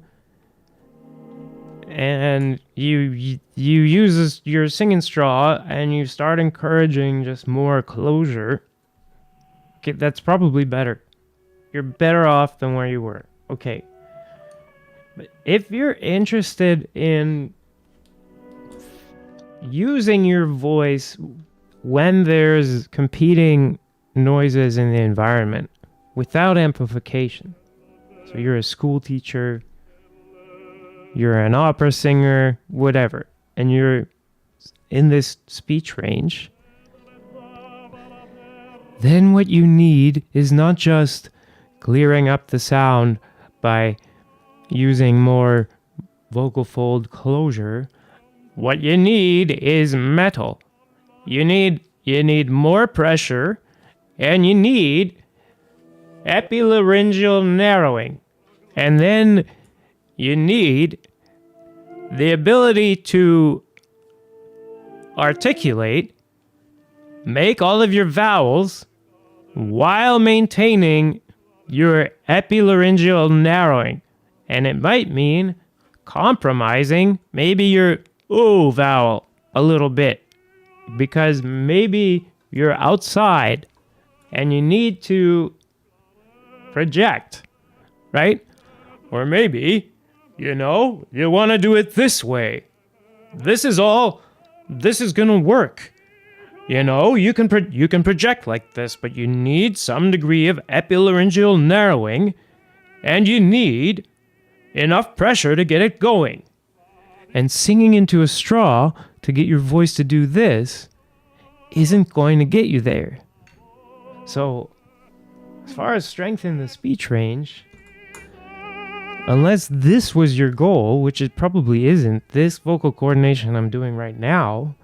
and you use your singing straw and you start encouraging just more closure, okay, that's probably better. You're better off than where you were. Okay. But if you're interested in using your voice when there's competing noises in the environment without amplification, so you're a school teacher, you're an opera singer, whatever, and you're in this speech range, then what you need is not just clearing up the sound by using more vocal fold closure. What you need is metal. You need more pressure, and you need epilaryngeal narrowing. And then you need the ability to articulate, make all of your vowels while maintaining your epilaryngeal narrowing. And it might mean compromising maybe your ooh vowel a little bit, because maybe you're outside and you need to project, right? Or maybe, you want to do it this way. This is going to work. You can project like this, but you need some degree of epilaryngeal narrowing, and you need enough pressure to get it going. And singing into a straw to get your voice to do this isn't going to get you there. So, as far as strengthening the speech range, unless this was your goal, which it probably isn't, this vocal coordination I'm doing right now,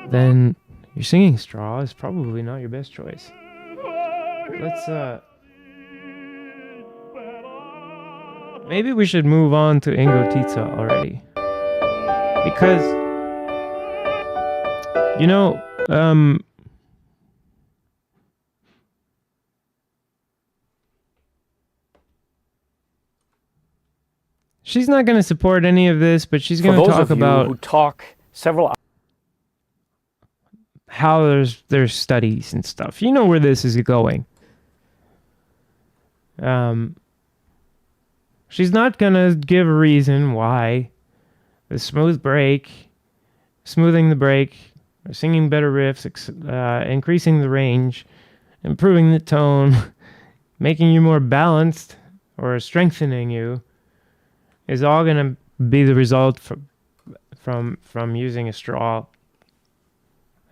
then your singing straw is probably not your best choice. Maybe we should move on to Ingo Titze already. Because, she's not going to support any of this, but she's going to talk about... who talk several... how there's studies and stuff. You know where this is going. She's not gonna give a reason why the smoothing the break, singing better riffs, increasing the range, improving the tone, making you more balanced, or strengthening you, is all gonna be the result from using a straw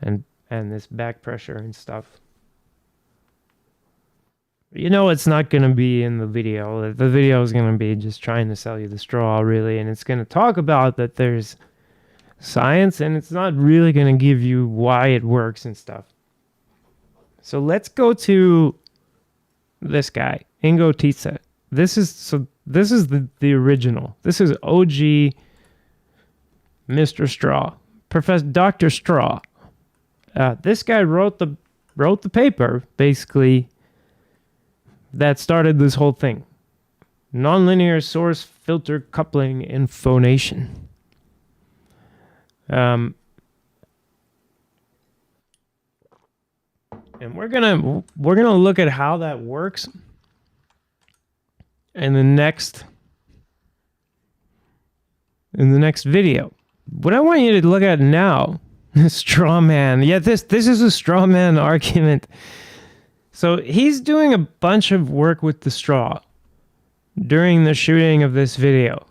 and this back pressure and stuff. You know it's not going to be in the video. The video is going to be just trying to sell you the straw, really, and it's going to talk about that there's science, and it's not really going to give you why it works and stuff. So let's go to this guy, Ingo Titze. This is the original. This is OG Mr. Straw, Professor Dr. Straw. This guy wrote the paper, basically, that started this whole thing. Nonlinear source filter coupling in phonation. And we're gonna look at how that works in the next video. What I want you to look at now, straw man. Yeah, this is a straw man argument. So he's doing a bunch of work with the straw during the shooting of this video.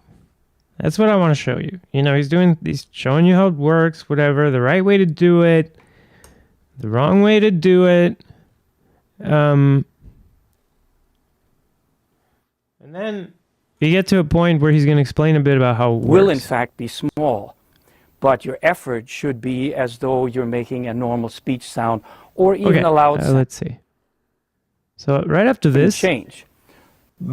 That's what I want to show you. You know, he's showing you how it works, whatever, the right way to do it, the wrong way to do it. And then you get to a point where he's going to explain a bit about how it works. Will in fact be small, but your effort should be as though you're making a normal speech sound or even a loud sound. Let's see. So right after this, change. He's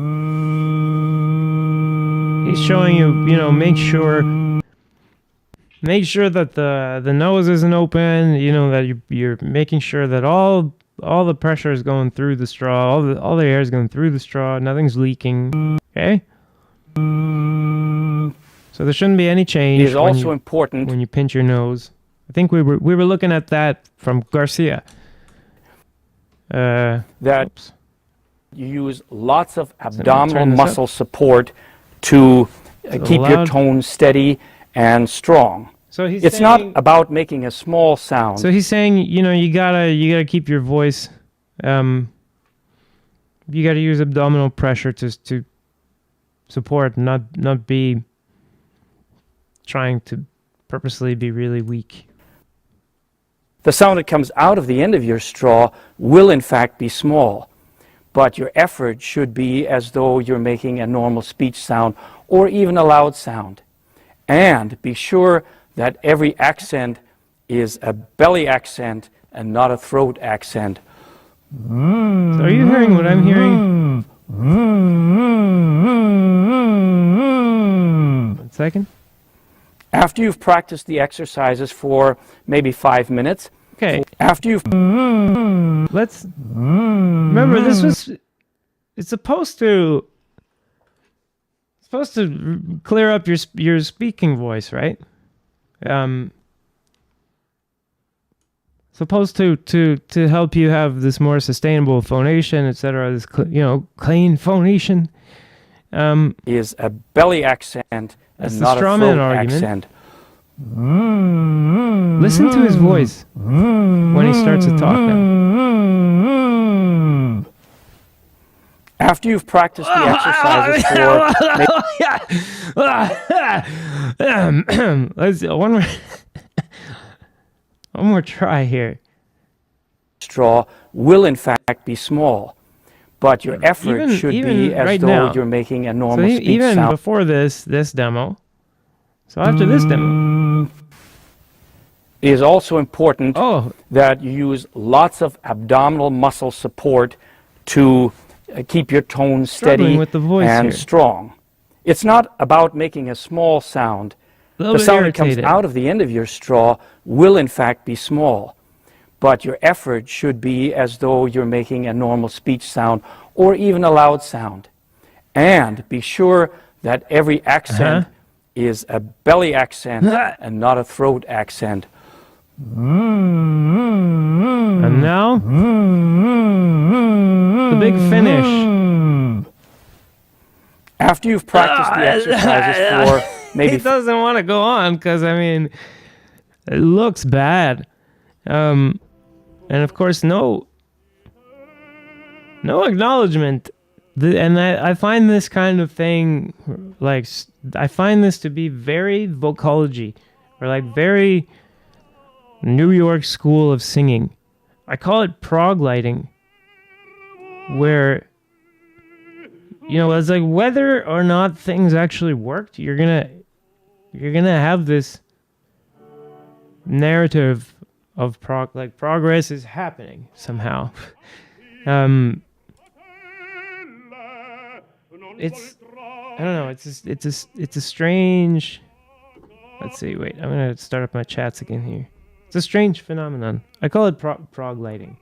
showing you, you know, make sure that the nose isn't open. You know, that you're making sure that all the pressure is going through the straw, all the air is going through the straw, nothing's leaking. Okay. So there shouldn't be any change. It is also important when you pinch your nose. I think we were looking at that from Garcia. That you use lots of abdominal muscle support to keep your tone steady and strong. So it's not about making a small sound. So he's saying, you know, you gotta keep your voice. You gotta use abdominal pressure to support, not be trying to purposely be really weak. The sound that comes out of the end of your straw will in fact be small, but your effort should be as though you're making a normal speech sound or even a loud sound. And be sure that every accent is a belly accent and not a throat accent. So are you hearing what I'm hearing? 1 second. After you've practiced the exercises for maybe 5 minutes, okay. After you've let's remember it's supposed to clear up your speaking voice, right? Supposed to help you have this more sustainable phonation, etc. This clean phonation. Is a belly accent and not a throat accent. Listen to his voice when he starts to talk now. After you've practiced the exercises for let's one more try here. Straw will in fact be small, but your effort should be as though you're making a normal speech sound. Even before this demo, so after this demo, it is also important that you use lots of abdominal muscle support to keep your tone steady and strong. It's not about making a small sound. The sound that comes out of the end of your straw will in fact be small, but your effort should be as though you're making a normal speech sound or even a loud sound. And be sure that every accent is a belly accent and not a throat accent. And now, the big finish. After you've practiced the exercises for maybe... He doesn't want to go on because, I mean, it looks bad. And of course, no acknowledgement. And I find this kind of thing, like, I find this to be very vocology, or like very New York school of singing. I call it prog lighting, where, you know, it's like whether or not things actually worked, you're gonna have this narrative of progress is happening somehow. It's, I don't know, it's a strange, let's see, wait, I'm gonna start up my chats again here. It's a strange phenomenon. I call it prog lighting.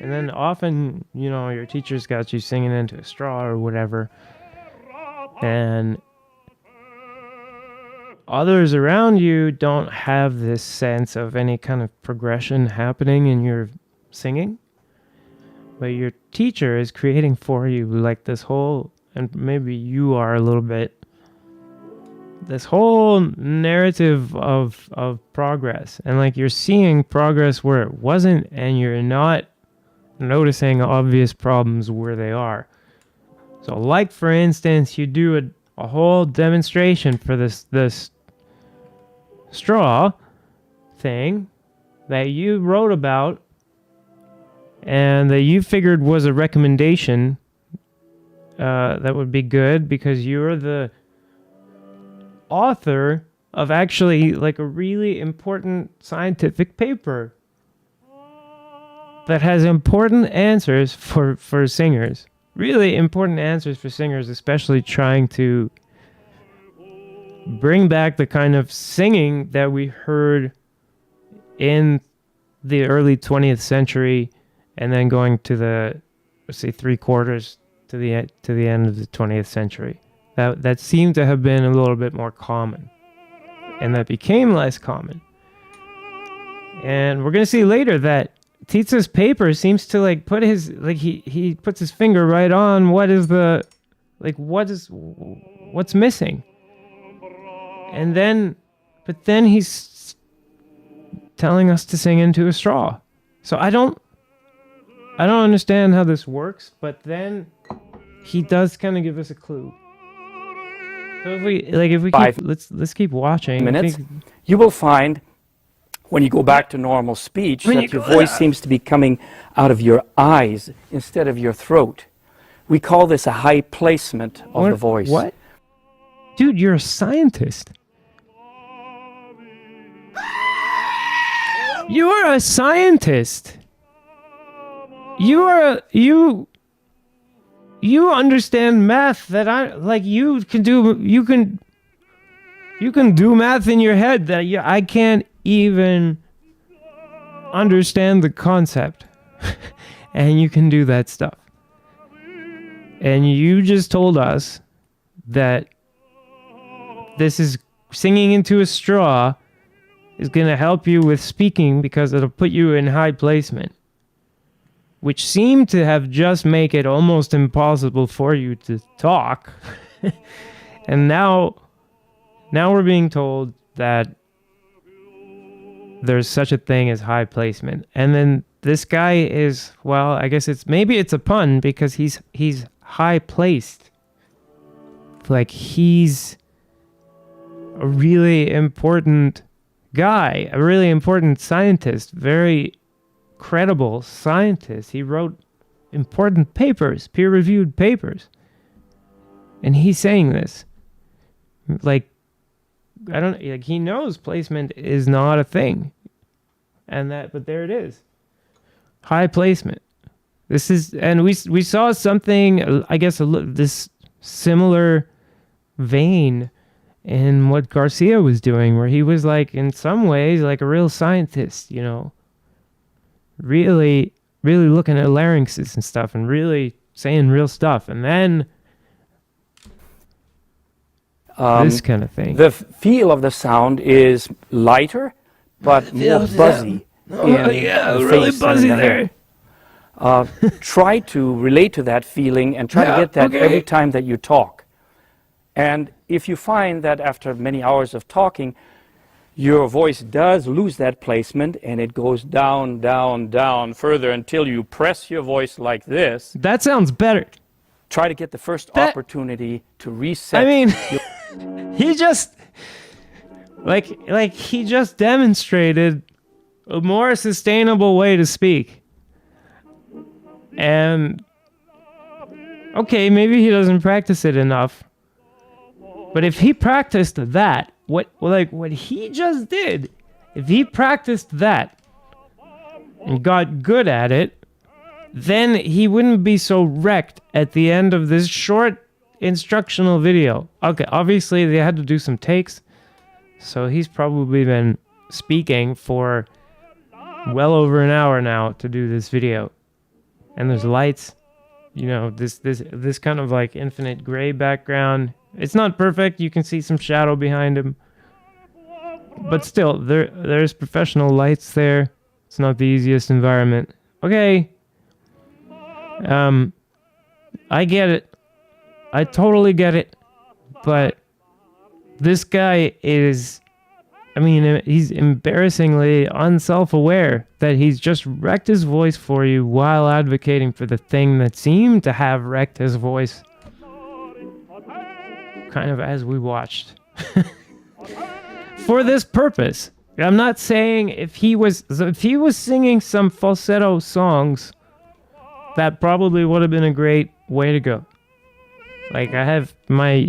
And then often, you know, your teacher's got you singing into a straw or whatever, and others around you don't have this sense of any kind of progression happening in your singing, but your teacher is creating for you like this whole, and maybe you are a little bit, this whole narrative of progress, and like you're seeing progress where it wasn't, and you're not noticing obvious problems where they are. So like, for instance, you do a whole demonstration for this straw thing that you wrote about and that you figured was a recommendation that would be good because you're the author of actually like a really important scientific paper that has important answers for singers. Really important answers for singers, especially trying to bring back the kind of singing that we heard in the early 20th century and then going to the, let's say, 3/4 to the end of the 20th century. That seemed to have been a little bit more common, and that became less common. And we're going to see later that Titze's paper seems to like put his, like he puts his finger right on what's missing. And then, but then he's telling us to sing into a straw. So I don't understand how this works, but then he does kind of give us a clue. So let's keep watching. Minutes, you will find when you go back to normal speech that your voice seems to be coming out of your eyes instead of your throat. We call this a high placement of the voice. What? Dude, you're a scientist. You are a scientist. You understand math that you can do math in your head that I can't even understand the concept. And you can do that stuff. And you just told us that this is singing into a straw is going to help you with speaking because it'll put you in high placement, which seemed to have just make it almost impossible for you to talk. And now we're being told that there's such a thing as high placement. And then this guy is, well, I guess maybe it's a pun because he's high placed. Like he's a really important guy, a really important scientist, very credible scientist. He wrote important papers, peer-reviewed papers. And he's saying this. Like, he knows placement is not a thing. But there it is. High placement. This is, and we saw something, I guess, this similar vein in what Garcia was doing, where he was like, in some ways, like a real scientist, you know, really, really looking at larynxes and stuff and really saying real stuff. And then this kind of thing. The feel of the sound is lighter but more buzzy in the really face buzzy and in the there. hair. Try to relate to that feeling and try to get that every time that you talk. And if you find that after many hours of talking, your voice does lose that placement and it goes down, down, down further until you press your voice like this. That sounds better. Try to get the first opportunity to reset. I mean, he just he just demonstrated a more sustainable way to speak. And okay, maybe he doesn't practice it enough. But if he practiced that, what he just did, if he practiced that and got good at it, then he wouldn't be so wrecked at the end of this short instructional video. Okay, obviously they had to do some takes, so he's probably been speaking for well over an hour now to do this video. And there's lights, you know, this kind of like infinite gray background. It's not perfect. You can see some shadow behind him. But still, there's professional lights there. It's not the easiest environment. Okay. I get it. I totally get it. But this guy is, I mean, he's embarrassingly unself-aware that he's just wrecked his voice for you while advocating for the thing that seemed to have wrecked his voice. Kind of as we watched. For this purpose. I'm not saying if he was singing some falsetto songs, that probably would have been a great way to go. Like I have my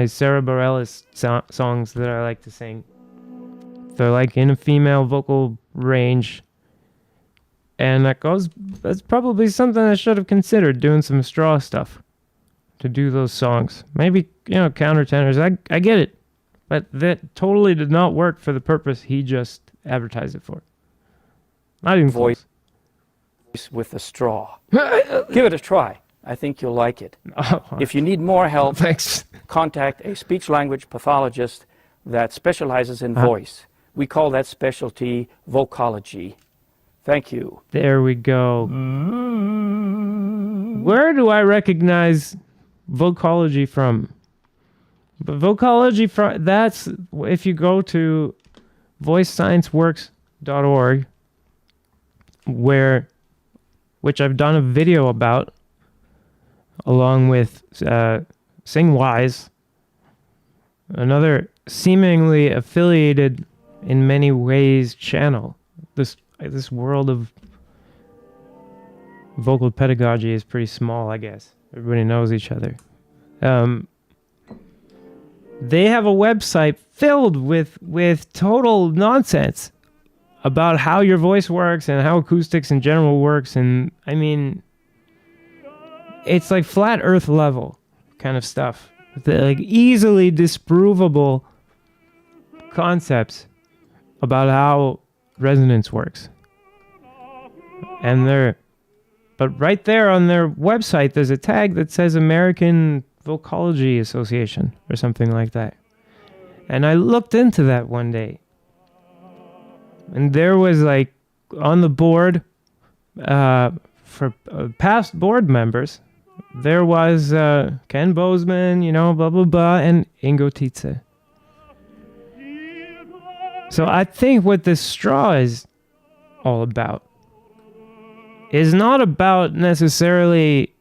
Sarah Bareilles songs that I like to sing. They're like in a female vocal range. And that's probably something I should have considered, doing some straw stuff to do those songs. Maybe, countertenors. I get it. But that totally did not work for the purpose he just advertised it for. Not even voice with a straw. Give it a try. I think you'll like it. If you need more help, thanks. Contact a speech-language pathologist that specializes in voice. We call that specialty vocology. Thank you. There we go. Where do I recognize vocology from? But vocology, that's if you go to voicescienceworks.org, which I've done a video about, along with SingWise, another seemingly affiliated in many ways channel. This world of vocal pedagogy is pretty small, I guess. Everybody knows each other. They have a website filled with total nonsense about how your voice works and how acoustics in general works. And I mean, it's like flat earth level kind of stuff. Like easily disprovable concepts about how resonance works. But right there on their website, there's a tag that says American Vocology Association or something like that. And I looked into that one day. And there was like on the board for past board members, there was Ken Bozeman, blah, blah, blah, and Ingo Titze. So I think what this straw is all about is not about necessarily,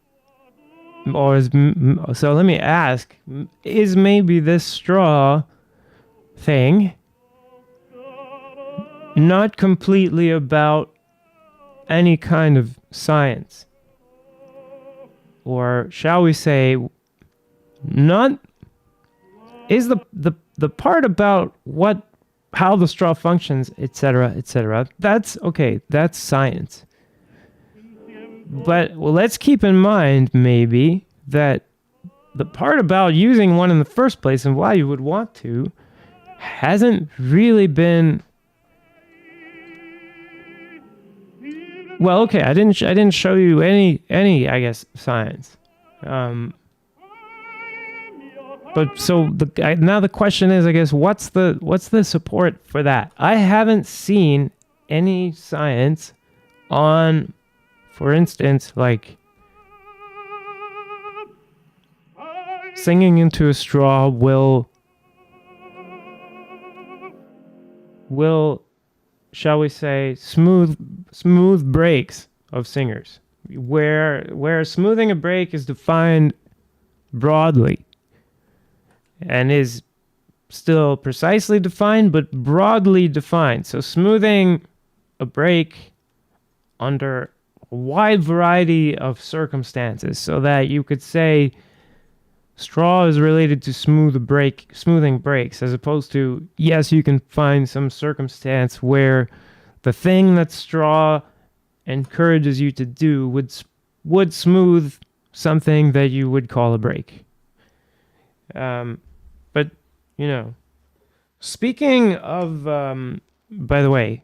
so let me ask, is maybe this straw thing not completely about any kind of science? Or shall we say, not, is the part about how the straw functions, etc., that's okay, that's science. But let's keep in mind, maybe, that the part about using one in the first place and why you would want to hasn't really been... Well, okay, I didn't show you any I guess, science. But so now the question is, I guess, what's the support for that? I haven't seen any science on, for instance, like singing into a straw will, shall we say, smooth breaks of singers, where smoothing a break is defined broadly and is still precisely defined, but broadly defined. So smoothing a break under a wide variety of circumstances, so that you could say straw is related to smoothing breaks, as opposed to, yes, you can find some circumstance where the thing that straw encourages you to do would smooth something that you would call a break. But, you know, speaking of, by the way,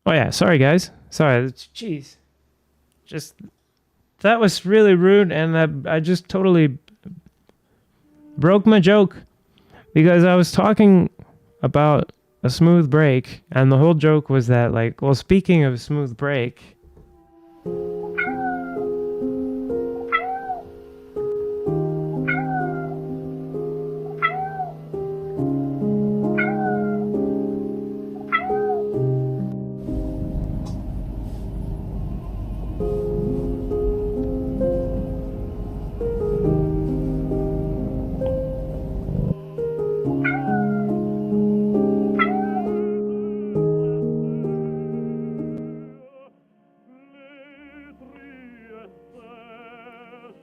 oh yeah, sorry guys. Sorry, jeez. Just, that was really rude, and I just totally broke my joke, because I was talking about a smooth break, and the whole joke was that, like, well, speaking of a smooth break,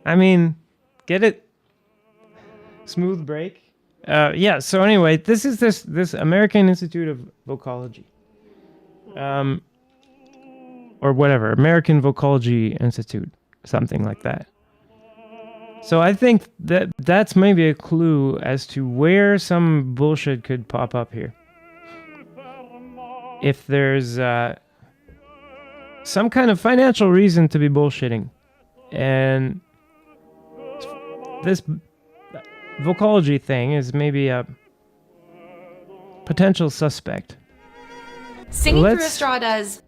I mean, get it? Smooth break? Yeah, so anyway, this is this American Institute of Vocology. Or whatever, American Vocology Institute, something like that. So I think that's maybe a clue as to where some bullshit could pop up here. If there's some kind of financial reason to be bullshitting. And this vocology thing is maybe a potential suspect. Singing through a straw does.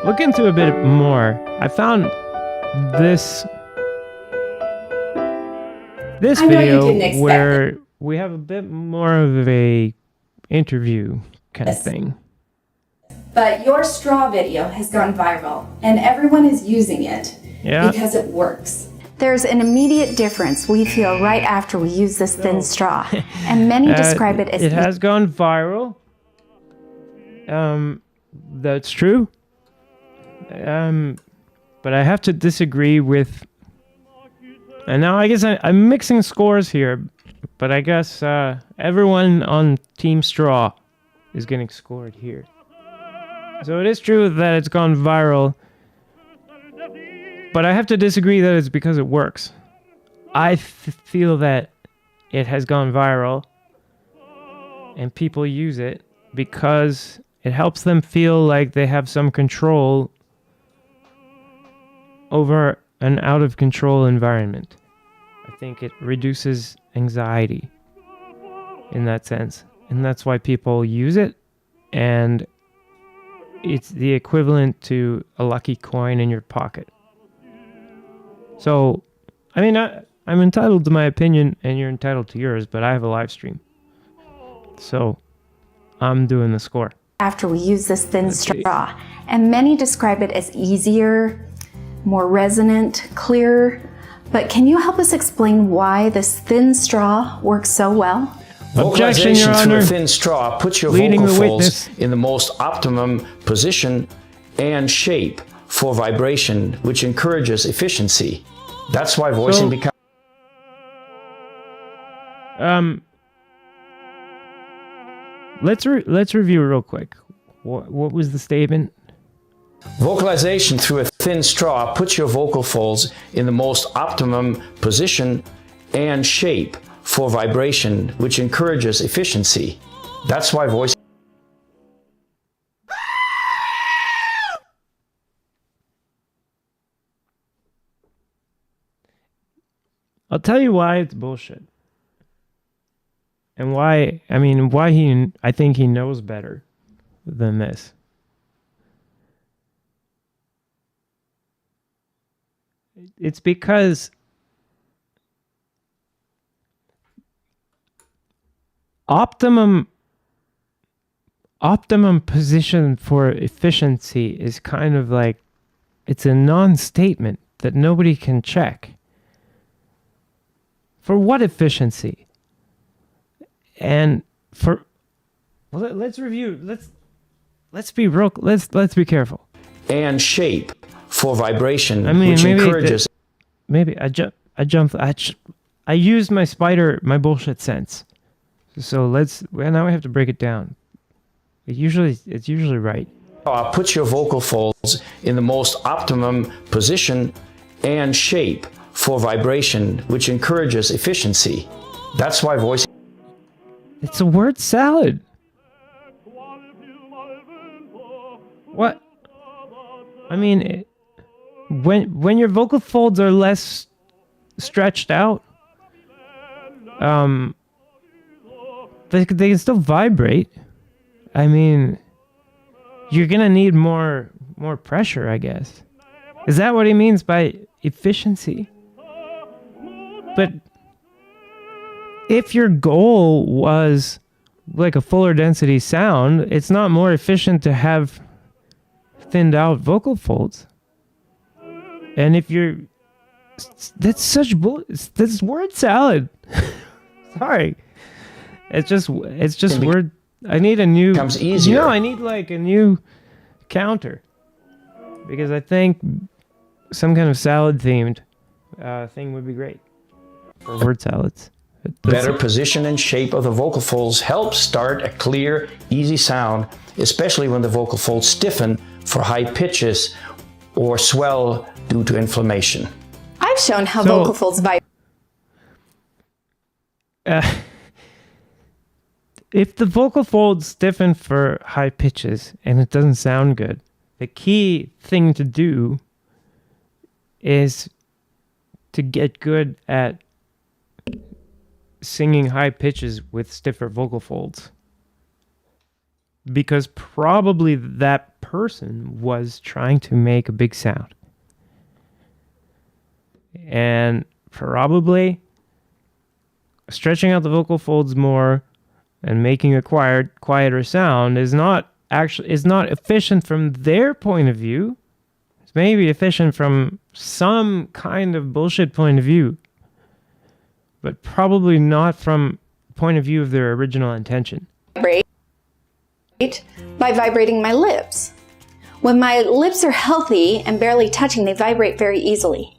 Look into a bit more. I found this video where we have a bit more of a interview kind of thing. But your straw video has gone viral, and everyone is using it because it works. There's an immediate difference we feel right after we use this thin straw, and many describe it as... It has gone viral. That's true. But I have to disagree with... And now I guess I'm mixing scores here, but I guess everyone on Team Straw is getting scored here. So it is true that it's gone viral, but I have to disagree that it's because it works. I feel that it has gone viral and people use it because it helps them feel like they have some control over an out-of-control environment. I think it reduces anxiety in that sense. And that's why people use it, and it's the equivalent to a lucky coin in your pocket. So, I mean, I'm entitled to my opinion, and you're entitled to yours, but I have a live stream. So, I'm doing the score. After we use this thin straw, and many describe it as easier, more resonant, clearer. But can you help us explain why this thin straw works so well? Objection, Your Honor. Through a thin straw puts your vocal folds in the most optimum position and shape for vibration, which encourages efficiency. That's why voicing becomes... Let's review real quick. What was the statement? Vocalization through a thin straw puts your vocal folds in the most optimum position and shape for vibration, which encourages efficiency. That's why voicing... I'll tell you why it's bullshit. And why I think he knows better than this. It's because optimum position for efficiency is kind of like, it's a non-statement that nobody can check. For what efficiency? And let's review. Let's be be careful. And shape for vibration, which maybe encourages. I used my bullshit sense. So now we have to break it down. It's usually right. Put your vocal folds in the most optimum position and shape for vibration, which encourages efficiency. That's why voice. It's a word salad. What? I mean, when your vocal folds are less stretched out, they can still vibrate. I mean, you're gonna need more pressure, I guess. Is that what he means by efficiency? But if your goal was like a fuller density sound, it's not more efficient to have thinned out vocal folds. And if you're, that's word salad. Sorry. It's just word. I need a new. Becomes easier. I need like a new counter, because I think some kind of salad themed thing would be great for word salads. Better position and shape of the vocal folds helps start a clear, easy sound, especially when the vocal folds stiffen for high pitches or swell due to inflammation. I've shown how vocal folds vibrate. If the vocal folds stiffen for high pitches and it doesn't sound good, the key thing to do is to get good at singing high pitches with stiffer vocal folds. Because probably that person was trying to make a big sound. And probably stretching out the vocal folds more and making a quieter sound is not efficient from their point of view. It's maybe efficient from some kind of bullshit point of view, but probably not from point of view of their original intention. Vibrate by vibrating my lips. When my lips are healthy and barely touching, they vibrate very easily.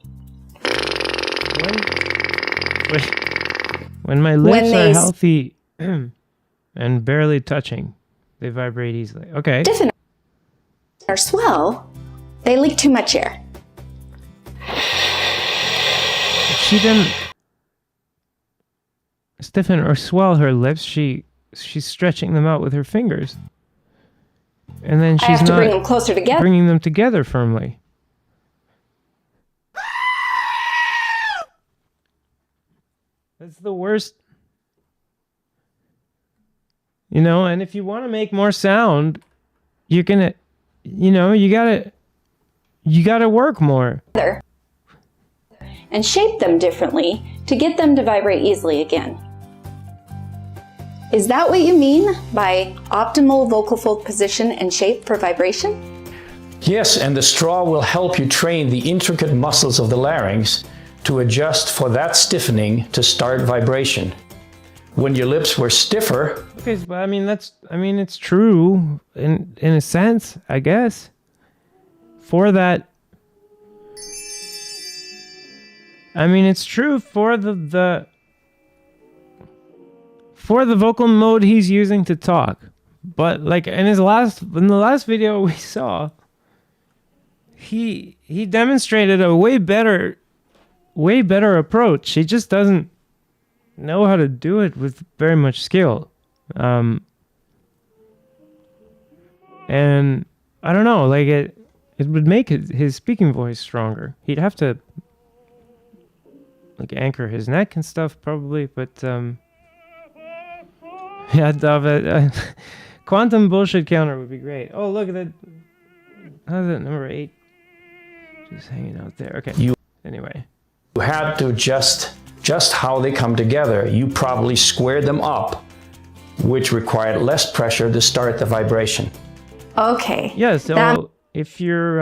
When my lips are healthy and barely touching, they vibrate easily. Okay. Stiffen or swell, they leak too much air. She didn't stiffen or swell her lips. She's stretching them out with her fingers. And then she's not bring them closer together. Bringing them together firmly. That's the worst. And if you want to make more sound, you're gonna, you gotta work more. And shape them differently to get them to vibrate easily again. Is that what you mean by optimal vocal fold position and shape for vibration? Yes, and the straw will help you train the intricate muscles of the larynx to adjust for that stiffening to start vibration. When your lips were stiffer... Okay, but it's true in a sense, I guess. For that... it's true for the vocal mode he's using to talk. But like in the last video we saw, he demonstrated a way better approach. He just doesn't know how to do it with very much skill. And I don't know, like it would make his speaking voice stronger. He'd have to like anchor his neck and stuff, probably. But yeah, David, quantum bullshit counter would be great. Oh, look at that. How's it? Number 8, just hanging out there. Okay. Anyway, you had to just how they come together. You probably squared them up, which required less pressure to start the vibration. Okay. Yeah. So if you're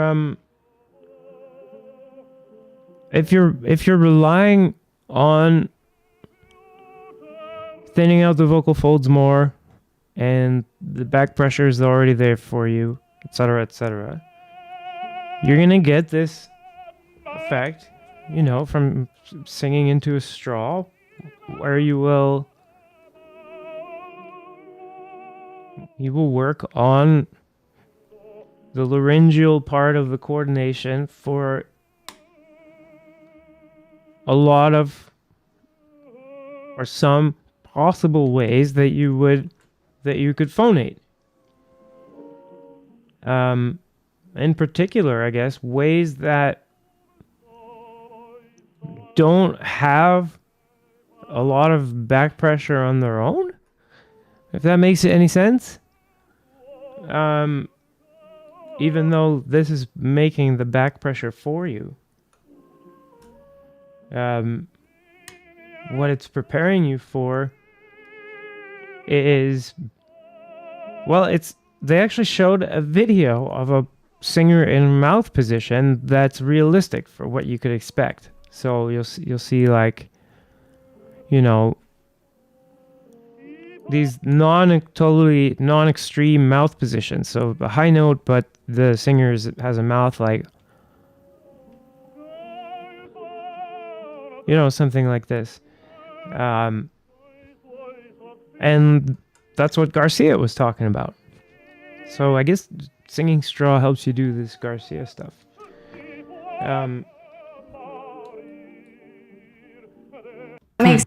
relying on thinning out the vocal folds more, and the back pressure is already there for you, etc., you're gonna get this effect, you know, from singing into a straw, where you will work on the laryngeal part of the coordination for a lot of, or some possible ways that you could phonate. In particular, I guess, ways that don't have a lot of back pressure on their own, if that makes any sense. Even though this is making the back pressure for you. What it's preparing you for is, well, they actually showed a video of a singer in mouth position that's realistic for what you could expect. So you'll see, like, you know, these totally non-extreme mouth positions. So a high note, but the singer has a mouth like, you know, something like this. And that's what Garcia was talking about. So I guess singing straw helps you do this Garcia stuff. Makes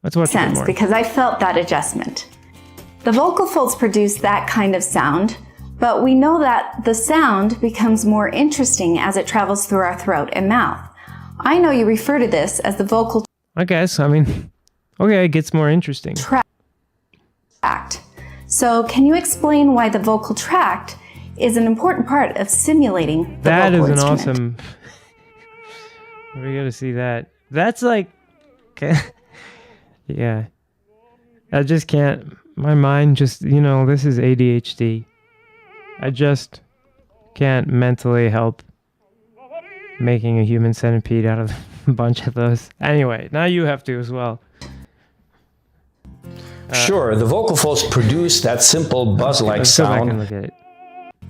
That's what sense, because I felt that adjustment. The vocal folds produce that kind of sound, but we know that the sound becomes more interesting as it travels through our throat and mouth. I know you refer to this as the vocal I guess, I mean, okay, it gets more interesting. Tract. So can you explain why the vocal tract is an important part of simulating the vocal instrument? That is an awesome... We gotta see that. That's like... Yeah. I just can't... My mind just, you know, this is ADHD. I just can't mentally help making a human centipede out of a bunch of those. Anyway, now you have to as well. Sure, the vocal folds produce that simple buzz-like sound. Look at it.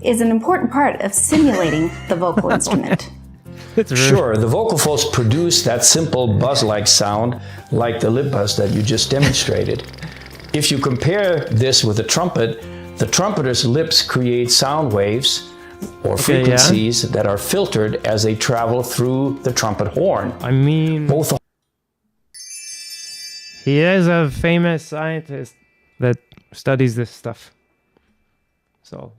Is an important part of simulating the vocal instrument. Sure, the vocal folds produce that simple buzz-like sound, like the lip buzz that you just demonstrated. If you compare this with the trumpeter's lips create sound waves or frequencies that are filtered as they travel through the trumpet horn. I mean, both. He is a famous scientist that studies this stuff. So,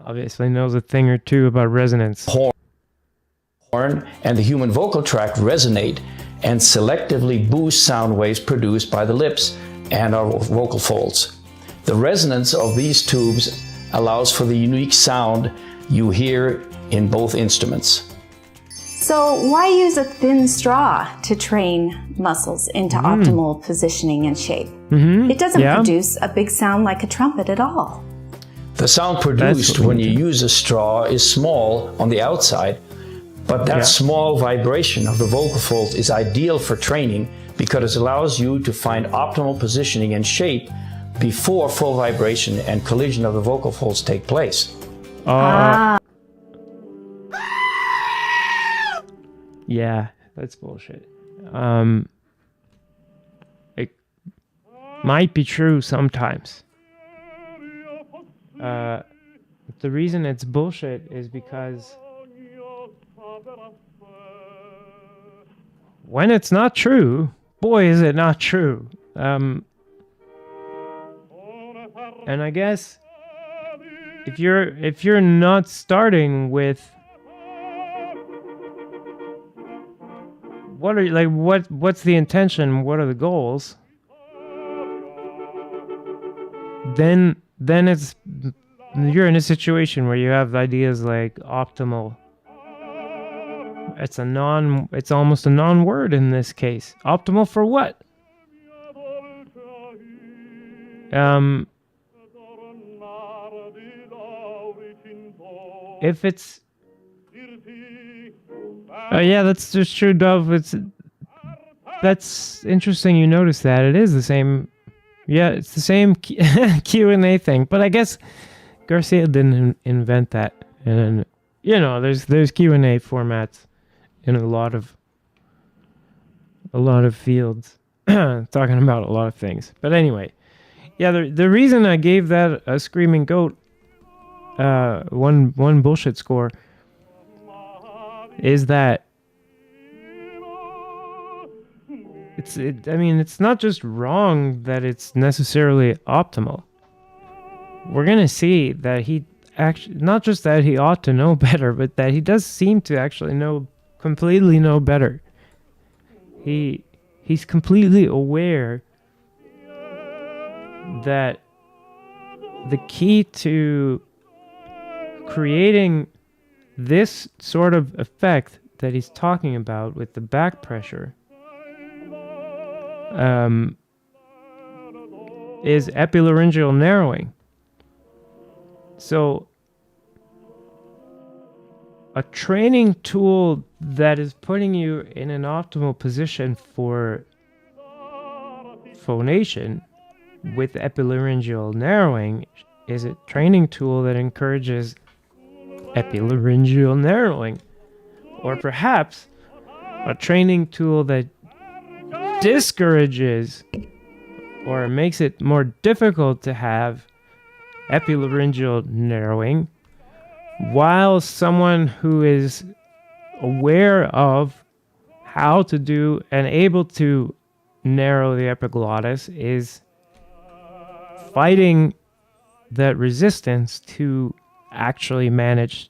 obviously knows a thing or two about resonance. Horn and the human vocal tract resonate and selectively boost sound waves produced by the lips and our vocal folds. The resonance of these tubes allows for the unique sound you hear in both instruments. So why use a thin straw to train muscles into optimal positioning and shape? It doesn't produce a big sound like a trumpet at all. The sound produced when you use a straw is small on the outside, but that small vibration of the vocal folds is ideal for training because it allows you to find optimal positioning and shape before full vibration and collision of the vocal folds take place. Yeah, that's bullshit. It might be true sometimes. The reason it's bullshit is because when it's not true, boy, is it not true. And I guess if you're not what's the intention? What are the goals? Then you're in a situation where you have ideas like optimal. It's almost a non-word in this case. Optimal for what? If it's yeah, that's just true, Dove. That's interesting you notice that. It is the same. Yeah, it's the same Q&A thing, but I guess Garcia didn't invent that. And there's Q&A formats in a lot of fields talking about a lot of things. But anyway, yeah, the reason I gave that a screaming goat one bullshit score is that it's not just wrong that it's necessarily optimal. We're going to see that he actually, not just that he ought to know better, but that he does seem to actually completely know better. He's completely aware that the key to creating this sort of effect that he's talking about with the back pressure is epilaryngeal narrowing. So a training tool that is putting you in an optimal position for phonation with epilaryngeal narrowing is a training tool that encourages epilaryngeal narrowing. Or perhaps a training tool that discourages or makes it more difficult to have epilaryngeal narrowing, while someone who is aware of how to do and able to narrow the epiglottis is fighting that resistance to actually manage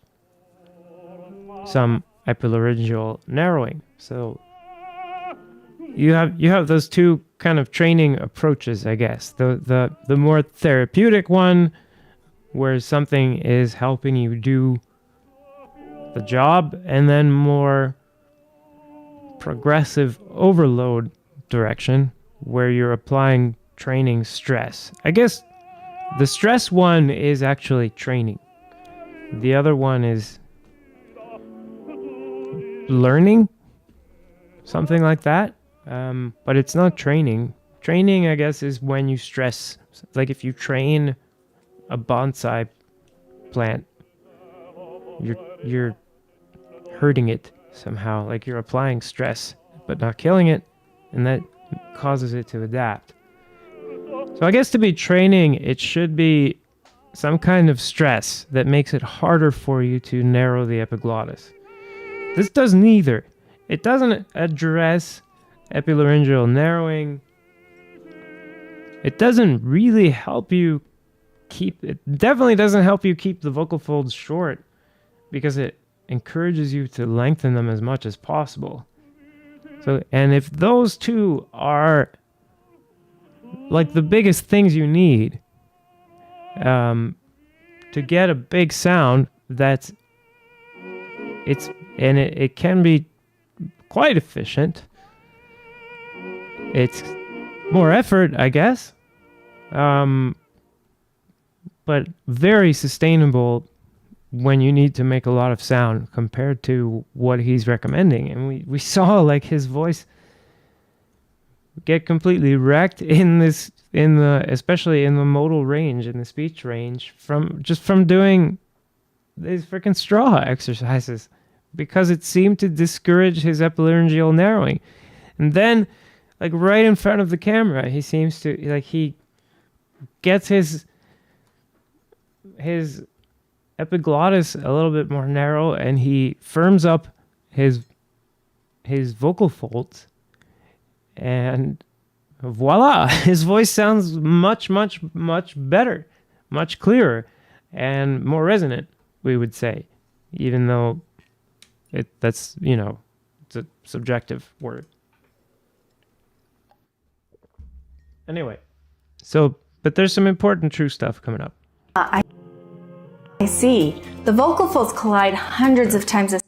some epilaryngeal narrowing. So you have those two kind of training approaches, I guess. The more therapeutic one, where something is helping you do the job, and then more progressive overload direction, where you're applying training stress. I guess the stress one is actually training. The other one is learning, something like that. But it's not training. Training, I guess, is when you stress. Like if you train a bonsai plant, you're hurting it somehow. Like you're applying stress, but not killing it, and that causes it to adapt. So I guess to be training, it should be some kind of stress that makes it harder for you to narrow the epiglottis. This does neither. It doesn't address epilaryngeal narrowing. It doesn't really help you definitely doesn't help you keep the vocal folds short, because it encourages you to lengthen them as much as possible. So, and if those two are like the biggest things you need to get a big sound, it can be quite efficient. It's more effort, I guess, but very sustainable when you need to make a lot of sound compared to what he's recommending. And we saw like his voice get completely wrecked especially in the modal range, in the speech range, from doing these freaking straw exercises, because it seemed to discourage his epilaryngeal narrowing. And then, like right in front of the camera, he seems to, like, he gets his epiglottis a little bit more narrow, and he firms up his vocal folds, and voila, his voice sounds much, much, much better, much clearer, and more resonant, we would say, even though it's it's a subjective word. Anyway, so, but there's some important true stuff coming up. I see. The vocal folds collide hundreds of times a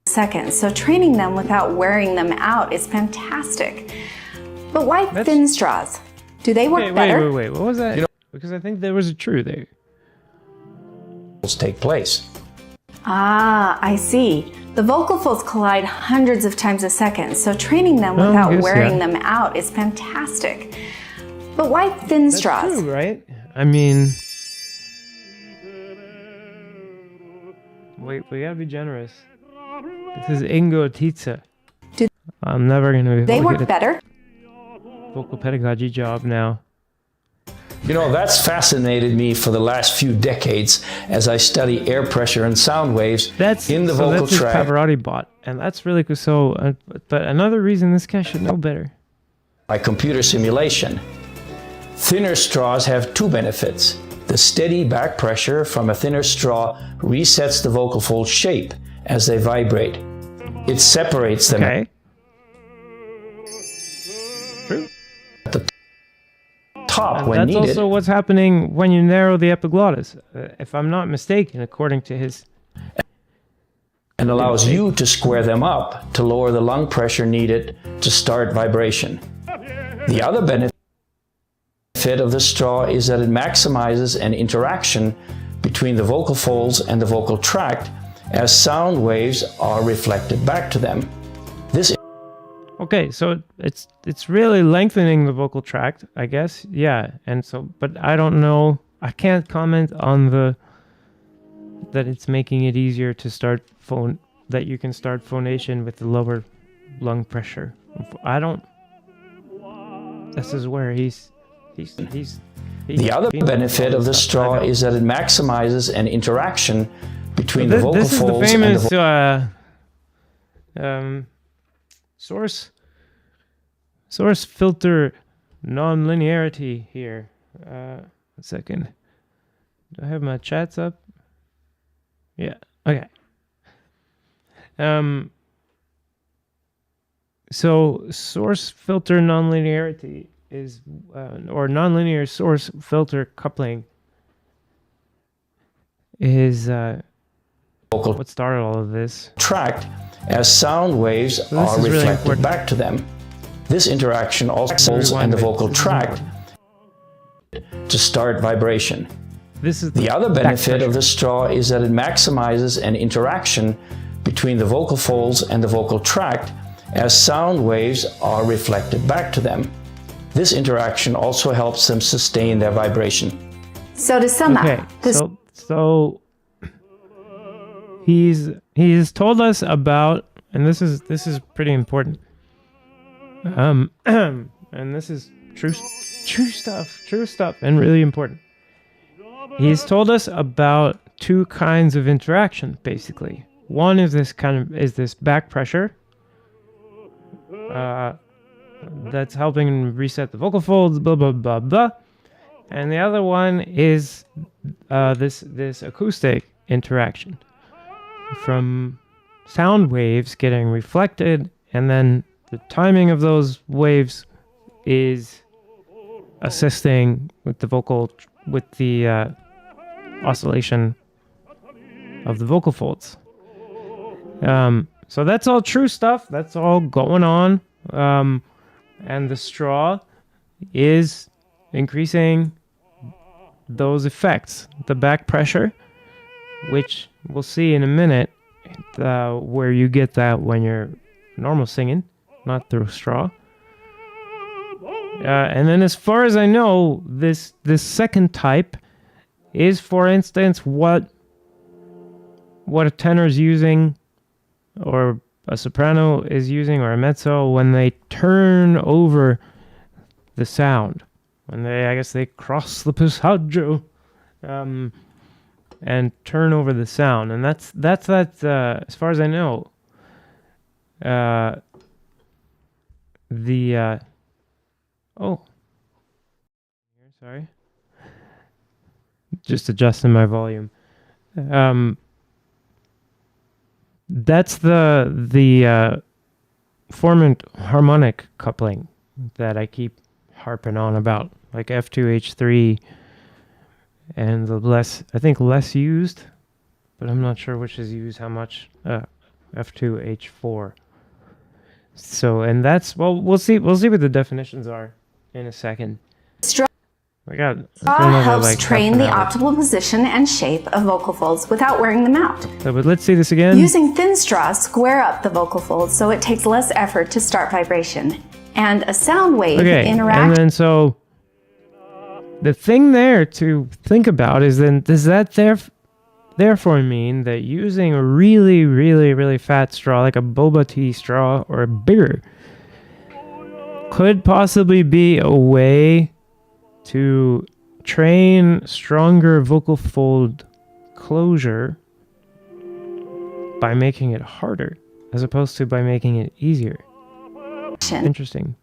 second, so training them without wearing them out is fantastic. But why thin straws? Do they work better? Wait. What was that? Because I think there was a true there. Take place. Ah, I see. The vocal folds collide hundreds of times a second, so training them without wearing them out is fantastic. But why thin straws? That's true, right? I mean, wait, we gotta be generous. This is Ingo Titze. I'm never gonna be able they to work get better? Vocal pedagogy job now. You know, that's fascinated me for the last few decades as I study air pressure and sound waves in the vocal that's tract. That's Pavarotti bot, and that's really cool. So, but another reason this guy should know better. By computer simulation. Thinner straws have two benefits. The steady back pressure from a thinner straw resets the vocal fold shape as they vibrate. It separates them. Okay. True. At the top and when that's needed. That's also what's happening when you narrow the epiglottis, if I'm not mistaken, according to his. And allows you to square them up to lower the lung pressure needed to start vibration. The other benefit of the straw is that it maximizes an interaction between the vocal folds and the vocal tract as sound waves are reflected back to them. This Okay, so it's really lengthening the vocal tract, I guess. Yeah, and so, but I don't know. I can't comment on that it's making it easier to start that you can start phonation with the lower lung pressure. I don't. This is where he's the other benefit of the straw is that it maximizes an interaction between the vocal this folds is the famous and source filter non-linearity here. A second. Do I have my chats up? Yeah. Okay. So source filter nonlinearity is, or nonlinear source filter coupling is what started all of this. Tract as sound waves are reflected really back to them. This interaction also and the vocal tract to start vibration. This is the other benefit of the straw is that it maximizes an interaction between the vocal folds and the vocal tract as sound waves are reflected back to them. This interaction also helps them sustain their vibration. So to sum up, so he's told us about, and this is pretty important. And this is true stuff, and really important. He's told us about two kinds of interaction, basically. One is this back pressure. That's helping reset the vocal folds, blah blah blah blah, and the other one is this acoustic interaction from sound waves getting reflected, and then the timing of those waves is assisting with the oscillation of the vocal folds. So that's all true stuff. That's all going on. And the straw is increasing those effects. The back pressure, which we'll see in a minute, where you get that when you're normal singing, not through straw. And then as far as I know, this second type is, for instance, what a tenor is using, or a soprano is using, or a mezzo, when they turn over the sound. When they cross the passaggio, and turn over the sound. And that's as far as I know, sorry. Just adjusting my volume. That's the formant harmonic coupling that I keep harping on about, like F2H3 and the I think less used, but I'm not sure which is used how much, F2H4. So, and that's, well, we'll see what the definitions are in a second. Straw helps like train the optimal position and shape of vocal folds without wearing them out. So, but let's see this again. Using thin straws, square up the vocal folds so it takes less effort to start vibration. And a sound wave interaction. And then so the thing there to think about is then, does that therefore mean that using a really, really, really fat straw, like a boba tea straw or bigger, could possibly be a way to train stronger vocal fold closure by making it harder as opposed to by making it easier? Interesting.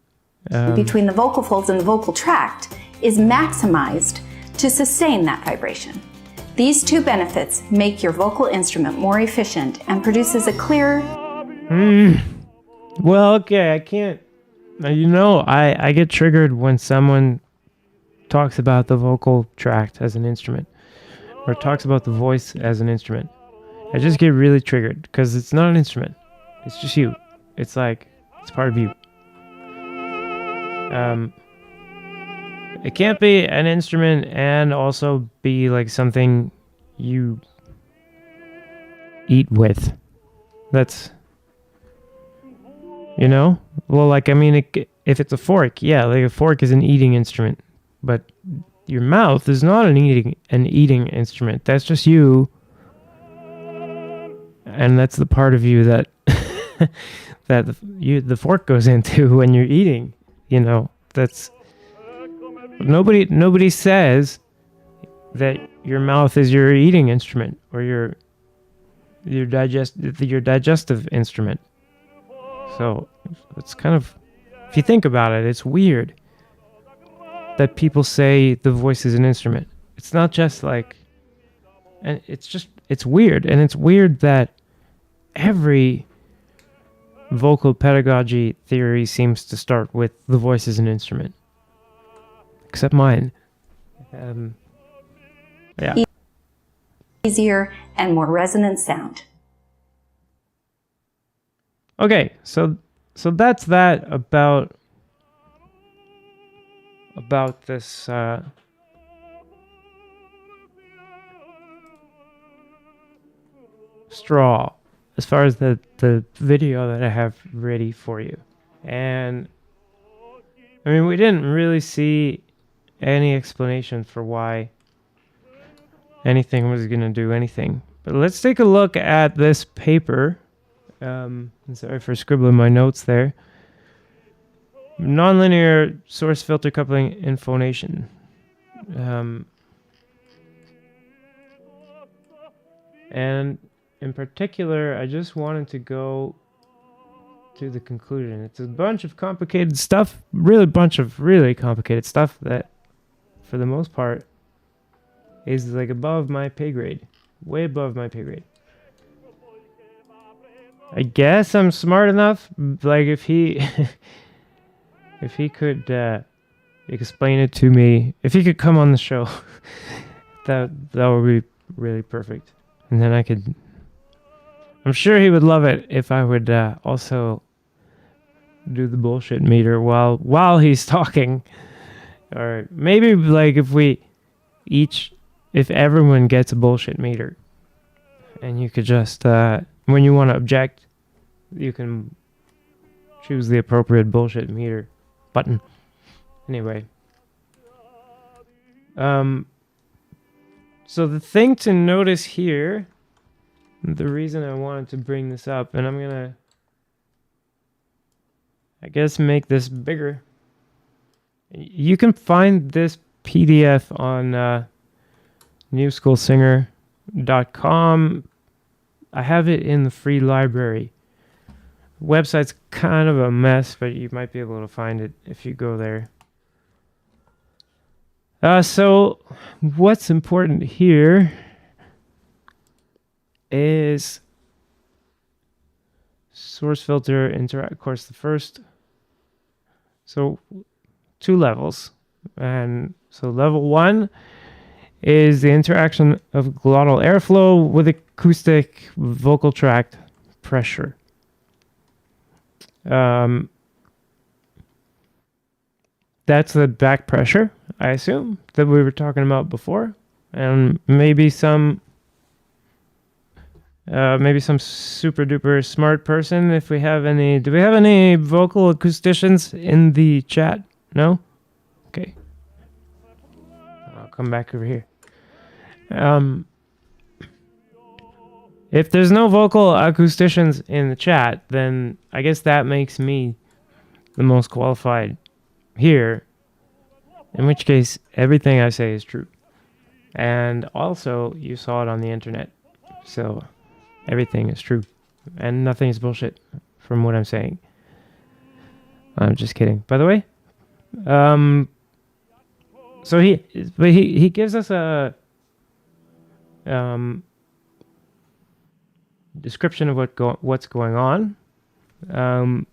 Between the vocal folds and the vocal tract is maximized to sustain that vibration. These two benefits make your vocal instrument more efficient and produces a clear... Well, okay, I can't... I get triggered when someone talks about the vocal tract as an instrument, or talks about the voice as an instrument. I just get really triggered, because it's not an instrument. It's just you. It's like, it's part of you. It can't be an instrument and also be like something you eat with. That's, well, like, I mean, if it's a fork, yeah, like a fork is an eating instrument, but your mouth is not an eating instrument. That's just you, and that's the part of you that the fork goes into when you're eating. That's nobody says that your mouth is your eating instrument or your digestive instrument. So it's kind of, if you think about it, it's weird that people say the voice is an instrument. It's not just like, and it's weird. And it's weird that every vocal pedagogy theory seems to start with the voice as an instrument. Except mine. Yeah. Easier and more resonant sound. Okay, so that's that about this straw, as far as the video that I have ready for you. And I mean, we didn't really see any explanation for why anything was going to do anything. But let's take a look at this paper. Sorry for scribbling my notes there. Nonlinear source filter coupling in phonation. And in particular, I just wanted to go to the conclusion. It's a bunch of complicated stuff, bunch of really complicated stuff that, for the most part, is like above my pay grade. Way above my pay grade. I guess I'm smart enough, like if he could explain it to me, if he could come on the show, that would be really perfect. And then I'm sure he would love it if I would also do the bullshit meter while he's talking. Or maybe like if everyone gets a bullshit meter, and you could just, when you want to object, you can choose the appropriate bullshit meter button. Anyway. So the thing to notice here, the reason I wanted to bring this up, and I'm gonna, I guess, make this bigger. You can find this PDF on newschoolsinger.com. I have it in the free library. Website's kind of a mess, but you might be able to find it if you go there. So what's important here is source filter interact. Of course, the first. So 2 levels, and so level 1 is the interaction of glottal airflow with acoustic vocal tract pressure. That's the back pressure, I assume, that we were talking about before, and maybe some super duper smart person. If we have any, do we have any vocal acousticians in the chat? No? Okay. I'll come back over here. If there's no vocal acousticians in the chat, then I guess that makes me the most qualified here, in which case everything I say is true. And also, you saw it on the internet, so everything is true, and nothing is bullshit from what I'm saying. I'm just kidding, by the way. So he gives us a description of what's going on. I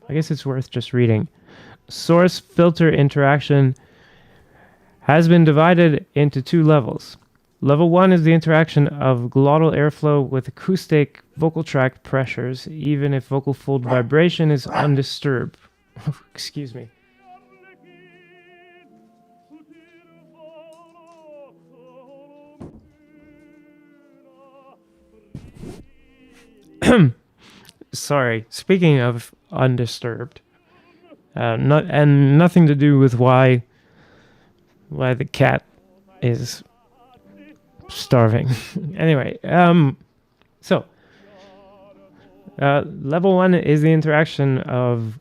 guess it's worth just reading. Source filter interaction has been divided into 2 levels. Level 1 is the interaction of glottal airflow with acoustic vocal tract pressures, even if vocal fold vibration is undisturbed. Excuse me. Sorry. Speaking of undisturbed, nothing to do with why the cat is starving. Anyway, so level 1 is the interaction of